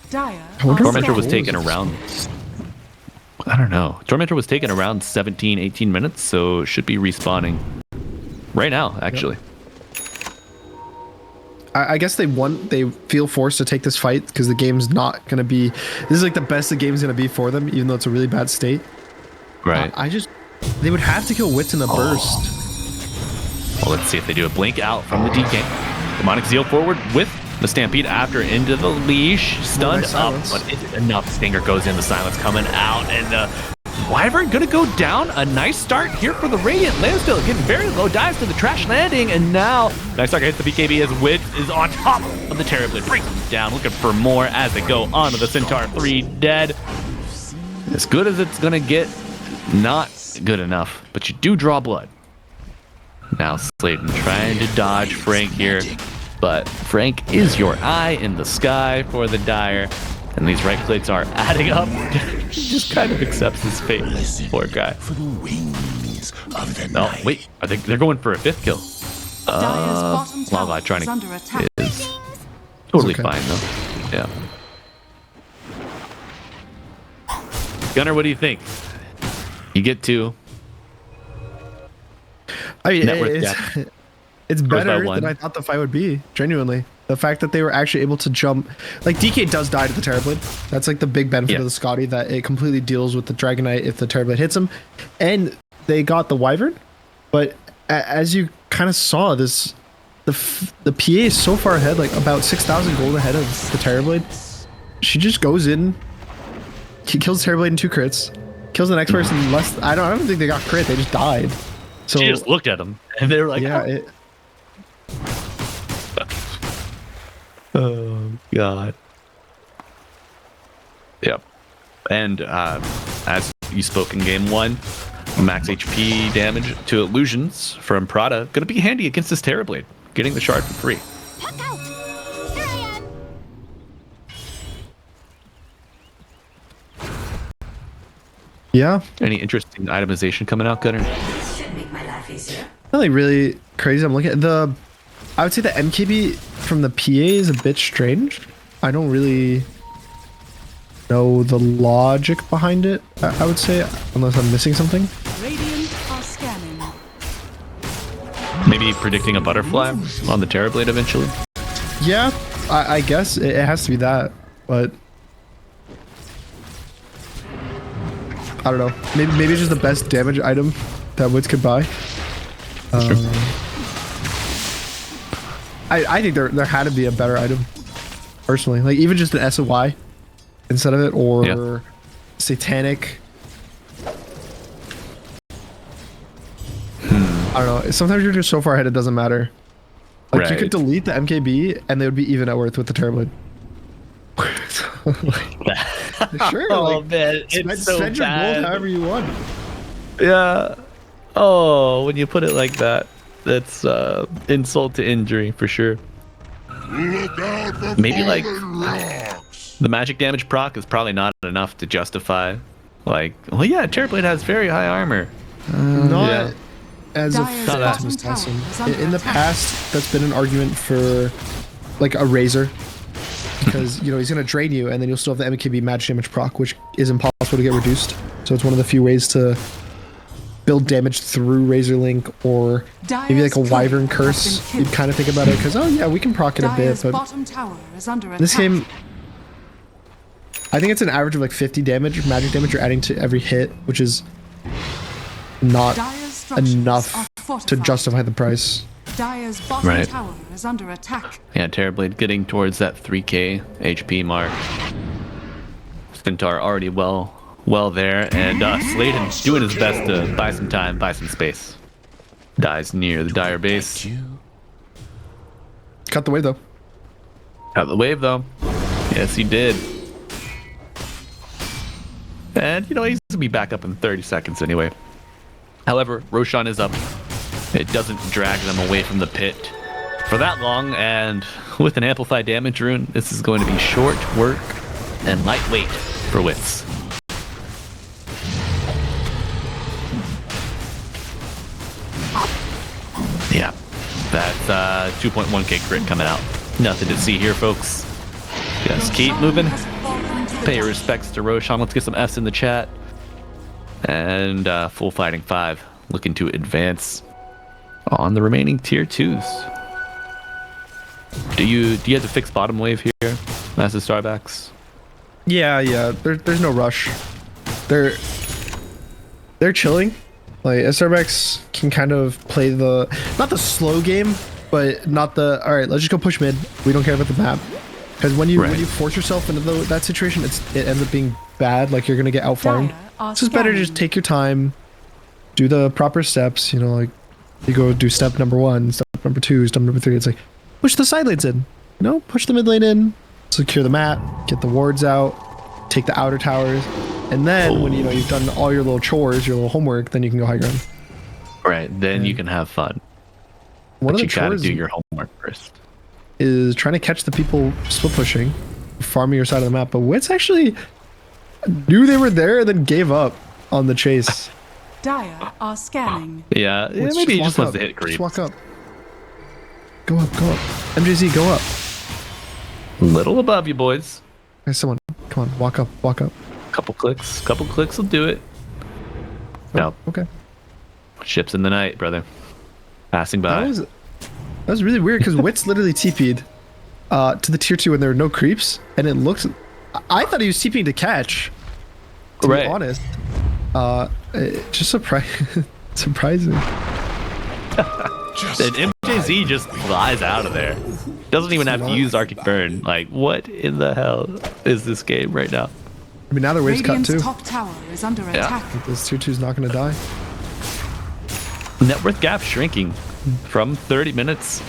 Dire I wonder are if Tormentor scanning. was taken around, I don't know. Tormentor was taken around 17, 18 minutes, so it should be respawning right now, actually. I guess they feel forced to take this fight because the game's not going to be, this is like the best the game's going to be for them, even though it's a really bad state. Right. They would have to kill Wits in a burst. Well, let's see if they do a blink out from the DK. Demonic Zeal forward with the Stampede after into the leash. Stunned nice up, silence. but is it enough? Stinger goes in, the silence coming out, and the Wyvern gonna go down. A nice start here for the Radiant. Landstill getting very low, dives to the trash landing, and now nice start hits the BKB as Wit is on top of the Terrorblade. Brings him down, looking for more as they go onto the Centaur. 3 dead. As good as it's gonna get, not good enough, but you do draw blood. Now Slayton trying to dodge Frank here, but Frank is your eye in the sky for the Dire, and these right clicks are adding up. He just kind of accepts his fate. Poor guy. For the wings of the Oh night. wait, they're going for a 5th kill. Dire's bottom tower Lava trying is to under attack. is totally It's okay. fine though. Yeah. Gunnar, what do you think? You get 2. I mean, Net worth it's by better 1. than I thought the fight would be, genuinely. The fact that they were actually able to jump, like DK does die to the Terrorblade. That's like the big benefit Yeah. of the Scotty, that it completely deals with the Dragonite if the Terrorblade hits him. And they got the Wyvern, but as you kind of saw, the PA is so far ahead, like about 6,000 gold ahead of the Terrorblade. She just goes in, he kills the Terrorblade in 2 crits, kills the next person less. I don't think they got crit, they just died. So She just looked at him and they were like, yeah, oh god. Yep. And as you spoke in game 1, max HP damage to illusions from Prada gonna be handy against this Terrorblade, getting the shard for free. Look out! Here I am! yeah. Any interesting itemization coming out, Gunnar? Should make my life easier. Nothing really crazy. I'm looking at I would say the MKB from the PA is a bit strange. I don't really know the logic behind it, I would say, unless I'm missing something. Radiant are scanning. Maybe predicting a butterfly on the Terrorblade eventually. Yeah, I guess it has to be that, but I don't know. Maybe it's just the best damage item that Woods could buy. I think there had to be a better item, personally. Like even just an SOY instead of it, or Yeah. Satanic. I don't know. Sometimes you're just so far ahead it doesn't matter. Like you Right. could delete the MKB and they would be even net worth with the Terrorblade. Sure. Oh like, man, spend your gold however you want. Yeah. Oh, when you put it like that, that's insult to injury for sure. Maybe like the magic damage proc is probably not enough to justify. Like, well, yeah, Terrorblade has very high armor. Not yeah. as a Dire's full bottom Optimus tower Assassin. is under In the attack. past, that's been an argument for like a Razor. Because, you know, he's going to drain you and then you'll still have the MKB magic damage proc, which is impossible to get reduced. So it's one of the few ways to build damage through Razor Link, or maybe like a Dire's Wyvern turret has Curse. been killed. You'd kind of think about it because, oh yeah, we can proc it a bit. Dire's But bottom tower is under attack. this game, I think it's an average of like 50 damage, magic damage you're adding to every hit, which is not Dire's structures enough are to fortified. justify the price. Dire's bottom Right. tower is under attack. Yeah, Terrorblade getting towards that 3k HP mark. Centaur already well there, and Sladen doing his best to buy some time, buy some space. Dies near the Dire base. Cut the wave though. Out the wave though. Yes, he did. And you know, he's gonna be back up in 30 seconds anyway. However, Roshan is up. It doesn't drag them away from the pit for that long, and with an amplified damage rune, this is going to be short work and lightweight for Wits. That's 2.1k crit coming out. Nothing to see here, folks. Just keep moving. Pay your respects to Roshan. Let's get some F's in the chat. And full fighting 5 looking to advance on the remaining tier 2s. Do you have to fix bottom wave here, Master Starbacks? Yeah. There's no rush. They're chilling. Like Starbucks can kind of play not the slow game, but not the all right. Let's just go push mid. We don't care about the map. Because when you force yourself into that situation, it ends up being bad. Like you're gonna get out farmed. It's just better to just take your time, do the proper steps. You know, like you go do step number 1, step number 2, step number 3. It's like push the side lanes in. You know, push the mid lane in, secure the map, get the wards out, take the outer towers, and then when you know you've done all your little chores, your little homework, then you can go high ground. Right. Then you can have fun. One but of the you gotta chores do your homework first. Is trying to catch the people split pushing, farming your side of the map. But Wits actually knew they were there and then gave up on the chase. Dire are scanning. Yeah, maybe he just wants to hit creep. Just walk up. Go up. MJZ, go up. Little above you, boys. Hey, someone, come on, walk up. Couple clicks will do it. No. Okay. Ships in the night, brother. Passing by. That was really weird because Wits literally TP'd to the tier 2 when there were no creeps, and it looks. I thought he was TPing to catch. To be honest, just surprising. And MJZ just flies out of there. Doesn't even have to use Arctic Burn. Like, what in the hell is this game right now? I mean, now their wave's cut Radiant's too. top tower is under attack. This tier 2's not gonna die. Net worth gap shrinking from 30 minutes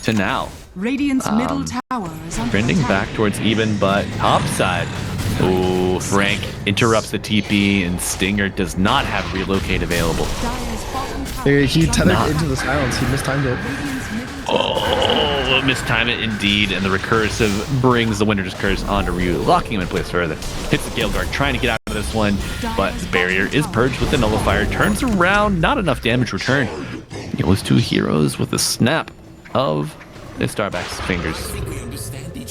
to now. Radiant's middle tower is under Trending attack. back towards even, but top side. Oh, Frank interrupts the TP, and Stinger does not have relocate available. Dire's bottom tower He is under tethered into the silence. He mistimed it. Radiant's middle tower Oh, mistime it indeed, and the recursive brings the Winter's Curse onto Ryu, locking him in place further. Hits the Gale Guard, trying to get out of this one, but the barrier is purged with the Nullifier. Turns around, not enough damage returned. It was 2 heroes with a snap of Starback's fingers.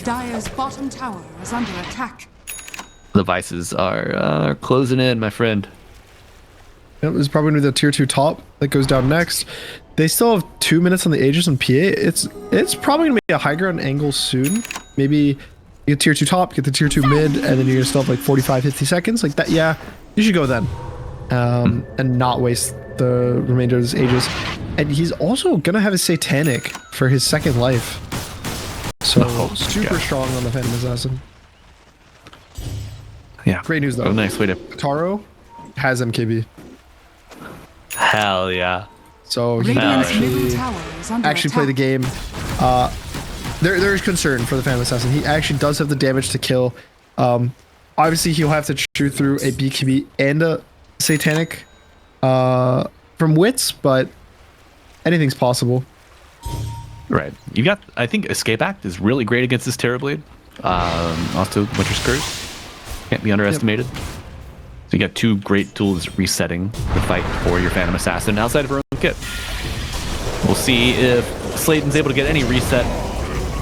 Dire's bottom tower is under attack. The Vices are closing in, my friend. It was probably the tier 2 top that goes down next. They still have 2 minutes on the Aegis and PA. It's probably gonna be a high ground angle soon. Maybe you get tier 2 top, get the tier 2 mid, and then you're gonna still have like 45-50 seconds like that. Yeah, you should go then, and not waste the remainder of this Aegis. And he's also gonna have a Satanic for his second life. So super strong on the Phantom Assassin. Yeah. Great news though. Oh, nice way to. Taro has MKB. Hell yeah. So he can Radiant's middle tower is under actually play the attack. game. There is concern for the Phantom Assassin. He actually does have the damage to kill. Obviously he'll have to chew through a BKB and a Satanic from Wits, but anything's possible. Right. You got. I think Escape Act is really great against this Terrorblade. Also, Winter's Curse can't be underestimated. So you got 2 great tools resetting the fight for your Phantom Assassin outside of her own kit. We'll see if Sladen's able to get any reset.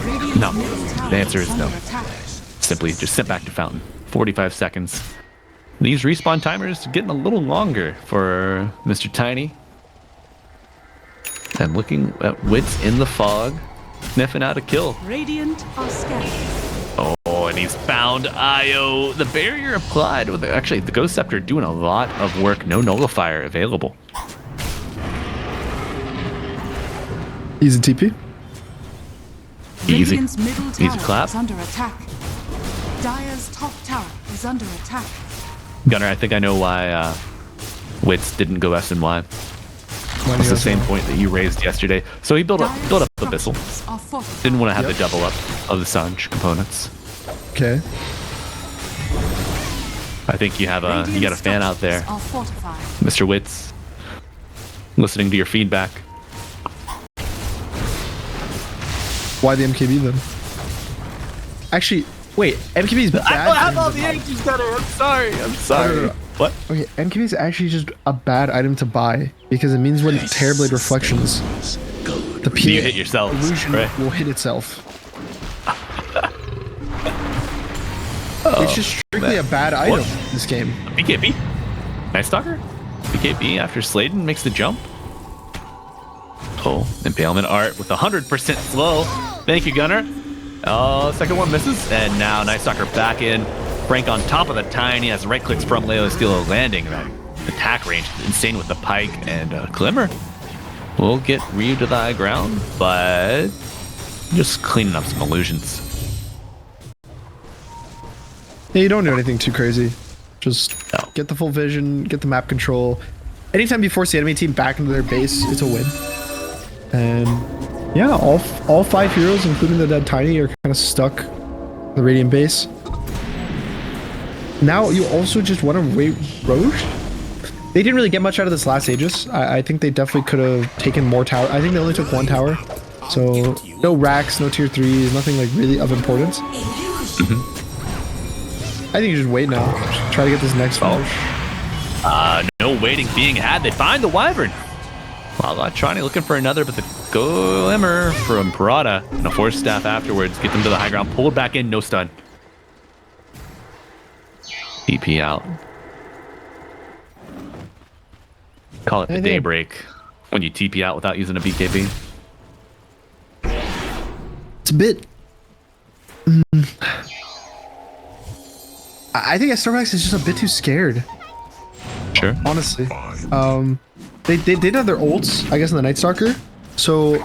Radiant's No. middle tower The answer is no. under attack. Simply just sent back to Fountain. 45 seconds. These respawn timers getting a little longer for Mr. Tiny. And looking at Wits in the fog, sniffing out a kill. Radiant are scanning. Oh, and he's found Io. The barrier applied. With actually, the Ghost Scepter doing a lot of work. No Nullifier available. Easy TP. Easy. Radiant's middle Easy tower clap. is under attack. Dire's top tower is under attack. Gunner, I think I know why Wits didn't go S and Y. It's the same point that you raised yesterday. So he built up Abyssal. Are fortified. Didn't want to have the double up of the Sanj components. Okay. I think you have a you got a fan out there, Are fortified. Mr. Wits, listening to your feedback. Why the MKB then? Actually, wait. MKB is bad. I don't have all the answers, Gunner. I'm sorry. No. What? Okay, MKB is actually just a bad item to buy because it means when Terrorblade reflections, the You hit yourself, illusion right? will hit itself. It's just strictly a bad item in this game. BKB. Nice Stalker. BKB after Sladen makes the jump. Oh, Impalement Art with 100% slow. Thank you, Gunner. Oh, second one misses. And now Night Stalker back in. Frank on top of the Tiny as right clicks from Leo Steelo landing. Right. Attack range is insane with the Pike. And Glimmer will get Ryu to the high ground, but just cleaning up some illusions. Yeah, you don't do anything too crazy. Just get the full vision, get the map control. Anytime you force the enemy team back into their base, it's a win. And yeah, all 5 heroes, including the dead Tiny, are kind of stuck in the Radiant base. Now you also just want to wait Roche. They didn't really get much out of this last Aegis. I think they definitely could have taken more tower. I think they only took 1 tower. So no racks, no tier 3s, nothing like really of importance. I think you just wait now. Just try to get this next Roche. No waiting being had. They find the Wyvern. Trying looking for another, but the Glimmer from Parada and a Force Staff afterwards get them to the high ground. Pulled back in, no stun. TP out. Call it the daybreak when you TP out without using a BKB. It's a bit... I think Estar is just a bit too scared. Sure. Honestly. They did have their ults, I guess, in the Night Stalker. So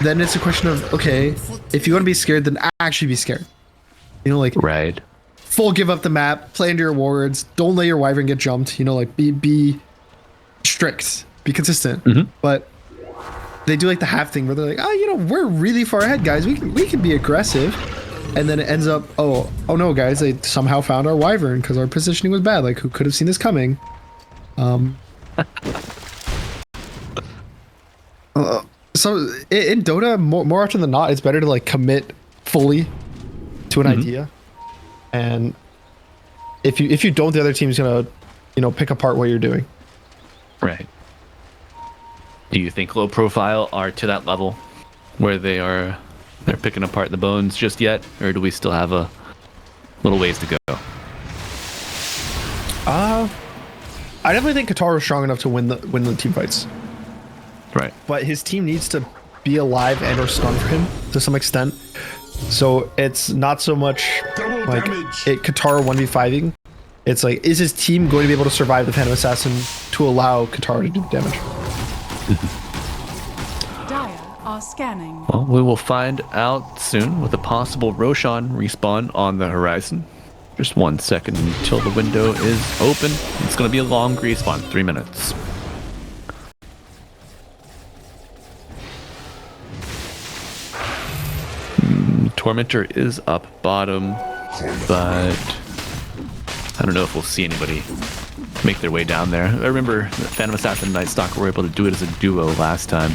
then it's a question of, okay, if you want to be scared, then actually be scared. You know, like, right. Full give up the map, play into your wards, don't let your Wyvern get jumped, you know, like be strict, be consistent. But they do like the half thing where they're like, oh, you know, we're really far ahead, guys. We can be aggressive. And then it ends up, oh no, guys, they somehow found our Wyvern because our positioning was bad. Like, who could have seen this coming? So in Dota, more often than not, it's better to like commit fully to an idea. And if you don't, the other team's gonna, you know, pick apart what you're doing. Right. Do you think LowProfile are to that level where they're picking apart the bones just yet, or do we still have a little ways to go? I definitely think Qatar is strong enough to win the team fights. Right. But his team needs to be alive and or stun for him to some extent. So it's not so much like Qatar 1v5ing. It's like, is his team going to be able to survive the Phantom Assassin to allow Qatar to do damage? Dire are scanning. Well, we will find out soon with a possible Roshan respawn on the horizon. Just 1 second until the window is open. It's going to be a long respawn, 3 minutes. Tormentor is up bottom, but I don't know if we'll see anybody make their way down there. I remember the Phantom Assassin and Night Stalker were able to do it as a duo last time.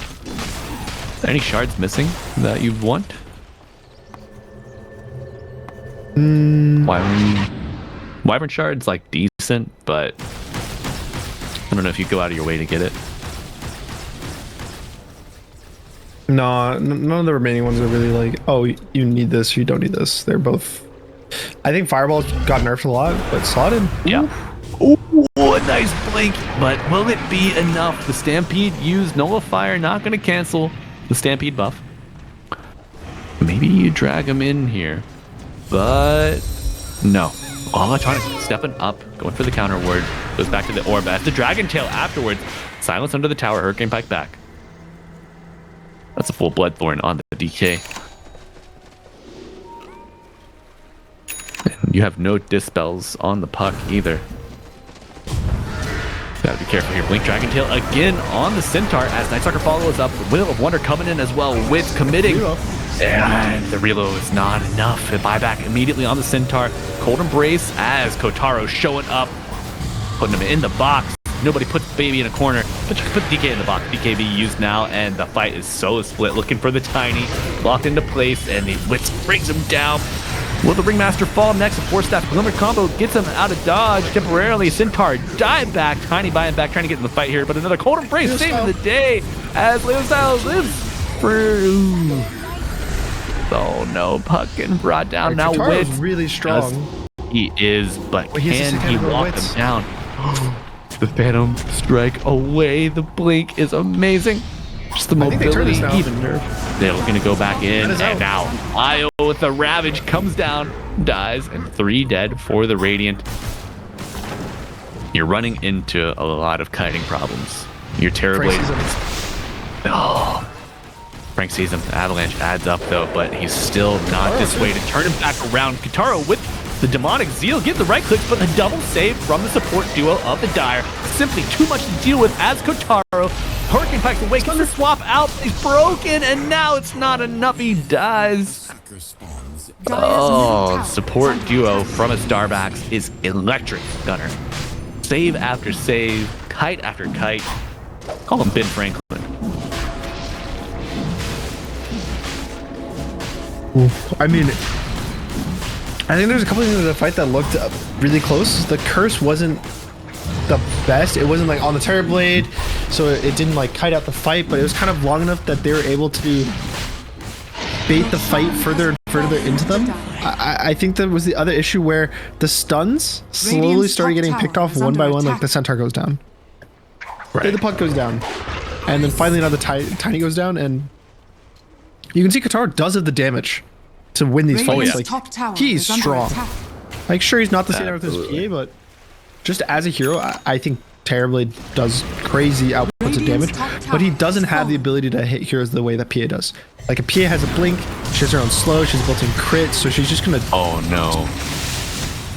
Any shards missing that you want? Wyvern shards, like, decent, but I don't know if you go out of your way to get it. No, none of the remaining ones are really like, oh, you need this, you don't need this. They're both... I think Fireball got nerfed a lot, but slotted. Yeah. Ooh, a nice blink, but will it be enough? The Stampede used Nullifier, not going to cancel the Stampede buff. Maybe you drag him in here, but no. Electronic stepping up, going for the counter ward, goes back to the orb at the Dragon Tail afterwards. Silence under the tower, Hurricane Pike back. That's a full Bloodthorn on the DK. And you have no dispels on the puck either. Gotta be careful here. Blink Dragon Tail again on the Centaur as Night Stalker follows up. Will of Wonder coming in as well with committing. And the reload is not enough. A buyback immediately on the Centaur. Cold Embrace as Kotaro showing up, putting him in the box. Nobody puts Baby in a corner, but you can put DK in the box. DKB used now, and the fight is so split. Looking for the Tiny, locked into place, and the Blitz brings him down. Will the Ringmaster fall next? A 4-staff Glimmer combo gets him out of dodge temporarily. Centaur dive back. Tiny buying back, trying to get in the fight here, but another cold embrace saving the day as LowProfile lives for... Oh no, puck getting brought down. Now Kataro's Wits really strong. He is, but Wait, he's can just he gonna go walk Wits. them down? The Phantom Strike away. The blink is amazing. Just the I think they turned mobility, this now. even nerf. They're looking to go back in, That is and out. now Io with the Ravage comes down, dies, and 3 dead for the Radiant. You're running into a lot of kiting problems. Your Terrorblade. Oh. Frank sees him. Avalanche adds up though, but he's still not dissuaded. Turn him back around. Kataro with the demonic zeal, get the right clicks, but the double save from the support duo of the Dire. Simply too much to deal with as Kotaro. Hurricane Pike's away, gets the swap out, he's broken, and now it's not enough, he dies. Oh, support duo from a Starbacks is electric, Gunner. Save after save, kite after kite. Call him Ben Franklin. I mean, I think there's a couple of things in the fight that looked really close. The curse wasn't the best. It wasn't like on the Terrorblade, so it didn't like kite out the fight, but it was kind of long enough that they were able to bait the fight further and further into them. I think that was the other issue where the stuns slowly started getting picked off one by one, like the Centaur goes down. Right. The puck goes down. And then finally another Tiny goes down, and you can see Kataro does have the damage to win these fights. Like, he's strong. Like, sure, he's not the same with his PA, but just as a hero, I think Terrorblade does crazy outputs of damage, but he doesn't have the ability to hit heroes the way that PA does. Like, a PA has a blink, she has her own slow, she's built in crit, so she's just gonna... Oh no.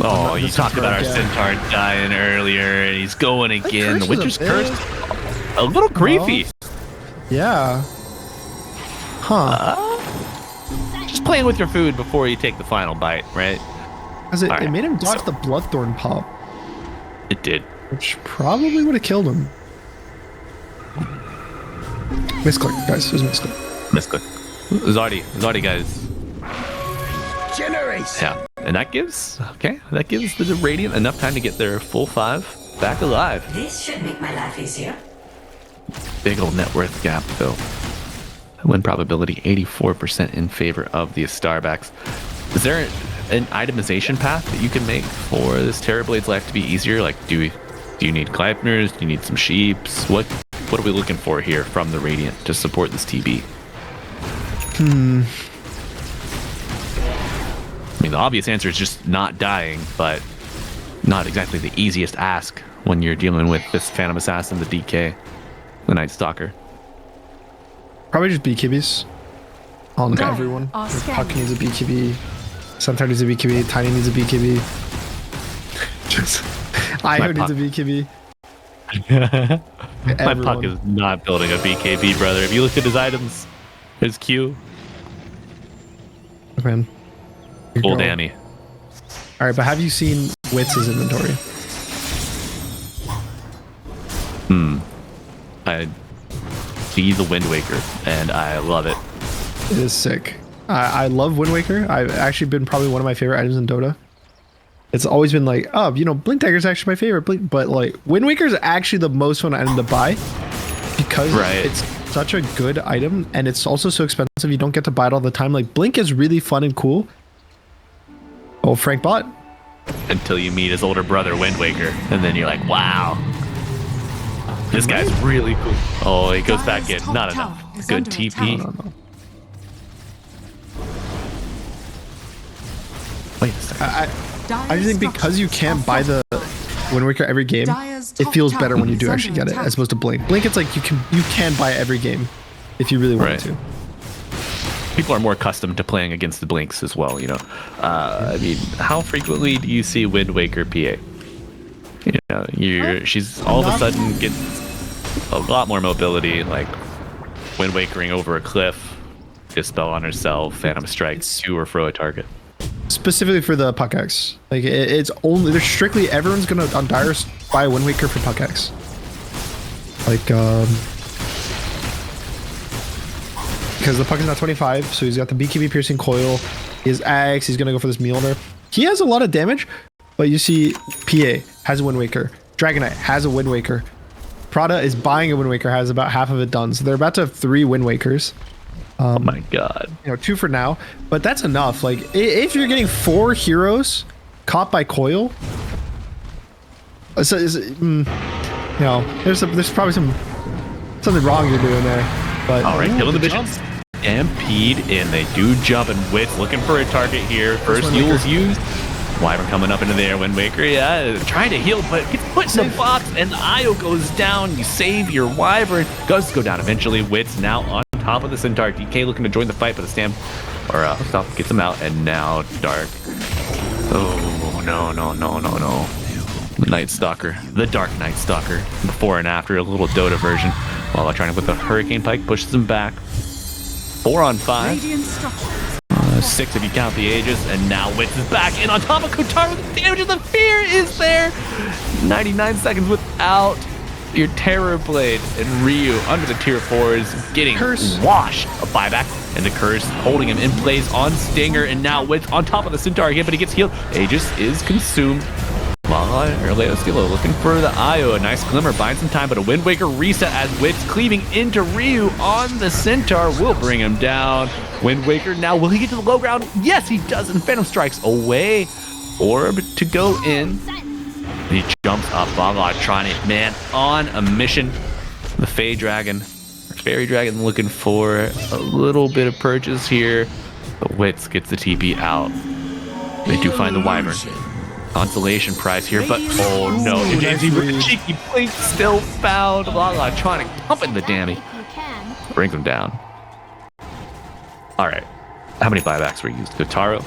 Oh, you talked about our Centaur dying earlier, and he's going again. The Winter's Curse, a little creepy. Yeah. Huh. Just playing with your food before you take the final bite, right? Because it made him dodge the Bloodthorn pop. It did. Which probably would have killed him. Misclick, guys. It was misclick. Misclick. Zardi, guys. Generation. Yeah. And that gives the Radiant enough time to get their full 5 back alive. This should make my life easier. Big old net worth gap, though. Win probability 84% in favor of the Starbacks. Is there an itemization path that you can make for this Terrorblade's life to be easier? Like, do you need Gleipners? Do you need some Sheeps? What are we looking for here from the Radiant to support this TB? I mean, the obvious answer is just not dying, but not exactly the easiest ask when you're dealing with this Phantom Assassin, the DK, the Night Stalker. Probably just BKBs on everyone. Puck needs a BKB. Centaur needs a BKB. Tiny needs a BKB. Just Io needs a BKB. My Puck is not building a BKB, brother. If you look at his items, his Q. Man. Full Danny. Alright, but have you seen Wits' inventory? I see the Wind Waker, and I love it. It is sick. I love Wind Waker. I've actually been probably one of my favorite items in Dota. It's always been like, oh, you know, Blink Dagger is actually my favorite. But like, Wind Waker is actually the most fun item to buy because it's such a good item, and it's also so expensive. You don't get to buy it all the time. Like, Blink is really fun and cool. Oh, Frank bot. Until you meet his older brother, Wind Waker, and then you're like, wow. This guy's really cool. Oh, he goes back in. Not enough. Good TP. No. Wait a second. I think because you can't buy the Wind Waker every game, it feels better when you do actually get it, as opposed to Blink. Blink, it's like you can buy it every game if you really want to. People are more accustomed to playing against the Blinks as well, you know. I mean, how frequently do you see Wind Waker PA? You know, she's all of a sudden gets a lot more mobility, like Wind Wakering over a cliff, Dispel on herself, Phantom Strike to or fro a target. Specifically for the Puck X. Like, it's only, there's strictly, everyone's gonna on Dire buy a Wind Waker for Puck X. Like, because the puck is now 25. So he's got the BKB piercing coil, his axe. He's gonna go for this Mjolnir. He has a lot of damage, but you see, PA has a Wind Waker. Dragonite has a Wind Waker. Prada is buying a Wind Waker, has about half of it done. So they're about to have 3 Wind Wakers. Oh my god. 2 for now, but that's enough. Like, if you're getting 4 heroes caught by coil, there's probably something wrong you're doing there. But All right, killing the visions. Stampede in. They do jump, and Wit's looking for a target here. First heal's used. Wyvern coming up into there. Wind Waker, yeah, trying to heal, but gets put in the box, and the IO goes down. You save your Wyvern. Does go down eventually. Wit's now on top of the Centaur. DK looking to join the fight, but the Stamp stuff gets him out, and now Dark. Oh, no. The Night Stalker. The Dark Night Stalker. Before and after, a little Dota version. While trying to put the Hurricane Pike, pushes him back. 4 on 5. 6 if you count the Aegis, and now Witz is back in on top of Kotaro. The damage of the fear is there. 99 seconds without your Terror Blade, and Ryu under the tier 4 is getting washed. A buyback, and the Curse holding him in place on Stinger, and now Witz on top of the Centaur again, but he gets healed. Aegis is consumed. Leoskilo looking for the IO. A nice glimmer, buying some time, but a Wind Waker reset as Witz cleaving into Ryu on the Centaur will bring him down. Wind Waker now, will he get to the low ground? Yes, he does, and Phantom Strikes away. Orb to go in. He jumps up. Electronic man on a mission. The Fairy Dragon looking for a little bit of purchase here, but Witz gets the TP out. They do find the Wyvern. Consolation prize here, but oh no, the cheeky blink still found. Electronic pumping the Dammy. Brings him down. Alright. How many buybacks were used? Kotaro.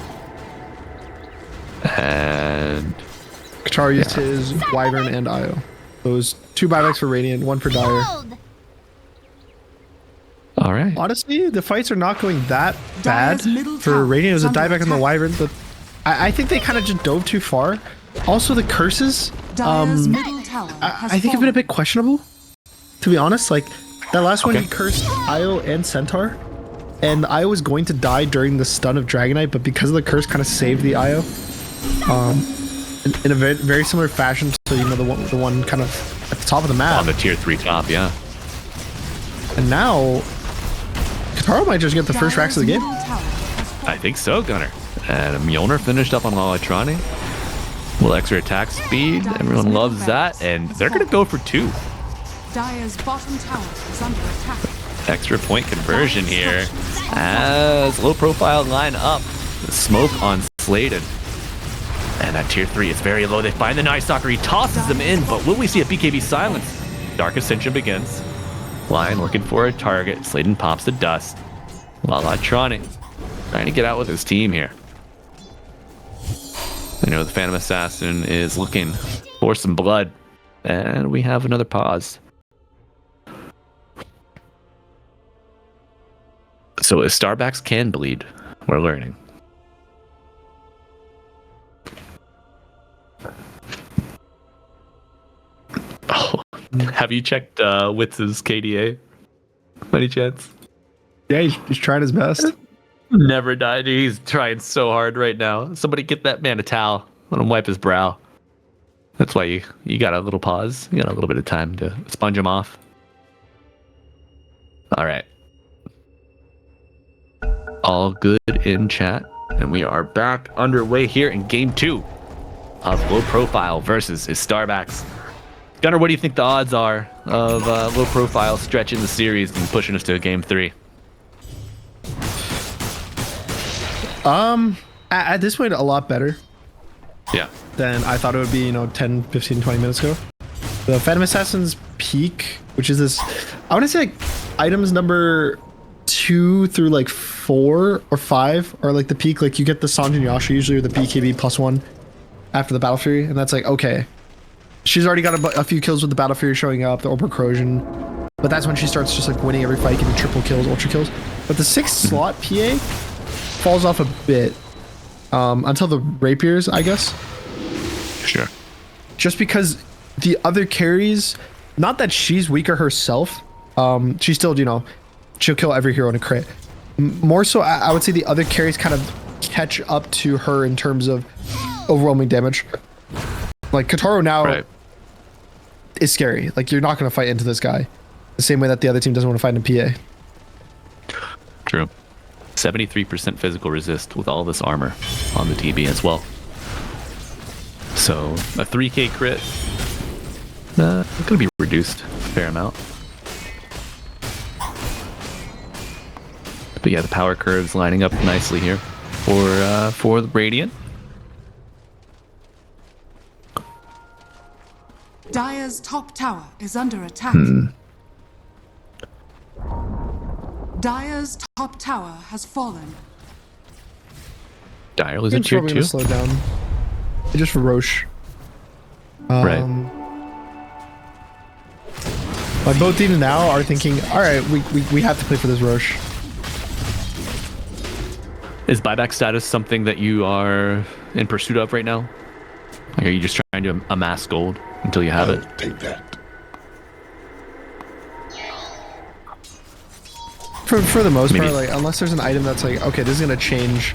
And Kotaro used his Wyvern and IO. Those 2 buybacks for Radiant, 1 for Dire. Alright. Honestly, the fights are not going that bad for Radiant. It was a dieback on the Wyvern, but I think they kind of just dove too far. Also, the curses, I think have been a bit questionable, to be honest. Like, that last one, he cursed Io and Centaur, and Io was going to die during the stun of Dragonite, but because of the curse, kind of saved the Io. In a very, very similar fashion to, the one kind of at the top of the map. On the tier 3 top, yeah. And now, Kotaro might just get the first racks of the game. I think so, Gunner. And Mjolnir finished up on Lalatrani. A little extra attack speed. Everyone loves that. And they're going to go for 2. Dire's bottom tower is under attack. Extra point conversion here. As low profile line up. The smoke on Sladen. And at tier 3, it's very low. They find the Night Stalker. He tosses them in. But will we see a BKB silence? Dark Ascension begins. Lion looking for a target. Sladen pops the dust. Lalatrani trying to get out with his team here. The Phantom Assassin is looking for some blood, and we have another pause. So Starbacks can bleed. We're learning. Oh, have you checked Witz's KDA? Any chance? Yeah, he's trying his best. Never died. He's trying so hard right now. Somebody get that man a towel. Let him wipe his brow. That's why you got a little pause. You got a little bit of time to sponge him off. All right. All good in chat. And we are back underway here in game 2 of Low Profile versus his Starbacks. Gunnar, what do you think the odds are of Low Profile stretching the series and pushing us to game 3? At this point, a lot better. Yeah. Than I thought it would be, 10, 15, 20 minutes ago. The Phantom Assassin's peak, which is this, I want to say like items number 2 through like 4 or 5 are like the peak. Like you get the Sanjin Yasha usually, or the BKB +1 after the Battle Fury, and that's like, okay. She's already got a few kills with the Battle Fury showing up, the Orb Corrosion, but that's when she starts just like winning every fight, getting triple kills, ultra kills. But the 6th slot PA falls off a bit until the Rapiers, I guess. Sure. Just because the other carries, not that she's weaker herself, she still, she'll kill every hero in a crit, more so, I would say the other carries kind of catch up to her in terms of overwhelming damage. Like Kotaro now is scary. Like you're not going to fight into this guy the same way that the other team doesn't want to fight in PA. True. 73% physical resist with all this armor on the TB as well. So a 3k crit, it's gonna be reduced a fair amount. But yeah, the power curves lining up nicely here for the Radiant. Dire's top tower is under attack. Dire's top tower has fallen. Dire was a tier 2. Slow down. Just for Roche. Right. But both teams now are thinking, all right, we have to play for this Roche. Is buyback status something that you are in pursuit of right now? Like, are you just trying to amass gold until you have it? Take that. For the most part, like unless there's an item that's like, okay, this is gonna change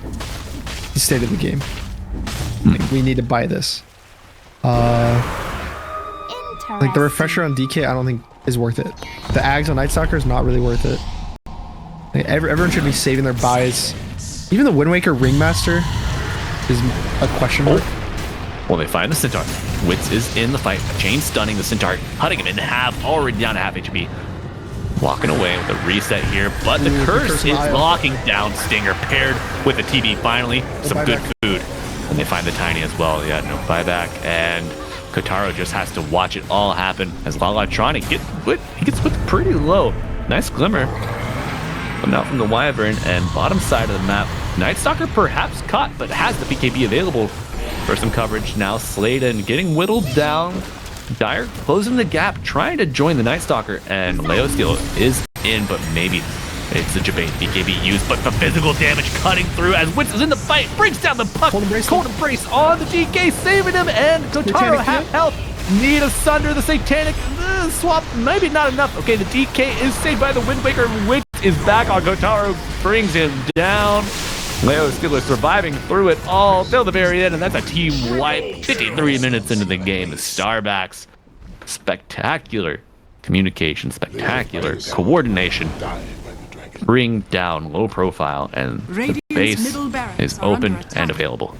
the state of the game. Like, we need to buy this. Like the refresher on DK, I don't think is worth it. The Ags on Night Stalker is not really worth it. Like, everyone should be saving their buys. Even the Wind Waker Ringmaster is a question mark. Well, they find the Centaur. Wits is in the fight. Chain stunning the Centaur, cutting him in half, already down to half HP. Walking away with a reset here, but the curse is locking down Stinger, paired with a TB finally. Some good food. And they find the Tiny as well. Yeah, no buyback. And Kotaro just has to watch it all happen as Lalatronic gets put pretty low. Nice glimmer coming out from the Wyvern and bottom side of the map. Night Stalker perhaps caught, but has the BKB available for some coverage. Now Sladen getting whittled down. Dire closing the gap, trying to join the Night Stalker, and Leo Steel is in, but maybe it's a Jabate BKB used, but the physical damage cutting through as Wits is in the fight, brings down the puck. Cold Embrace on the DK, saving him, and Kotaro half health. Need asunder the Satanic swap, maybe not enough. Okay, the DK is saved by the Wind Waker. Wits is back on Kotaro, brings him down. Leo Steeler surviving through it all till the very end, and that's a team wipe 53 minutes into the game. The Starbacks, spectacular communication, spectacular coordination, bring down low profile, and the base is open and available.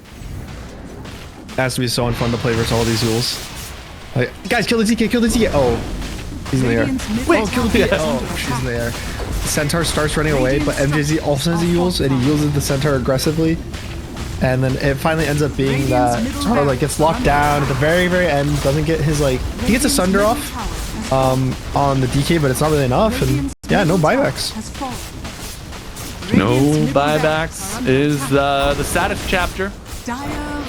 It has to be so fun to play versus all these Yules. Like, guys, kill the TK, kill the TK. Oh, he's in the air. Wait, kill the TK. Oh, she's in the air. Centaur starts running away, but MJZ also has a Yules, and he uses the Centaur aggressively. And then it finally ends up being that Kotaro like gets locked down at the very, very end, doesn't get his like, he gets a Sunder off on the DK, but it's not really enough. And yeah, no buybacks. No buybacks is the saddest chapter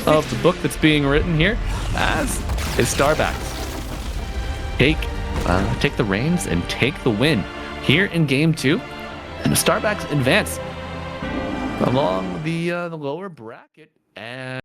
of the book that's being written here, as is Starbacks. Take the reins and take the win here in game 2, and the Starbacks advance along the lower bracket. And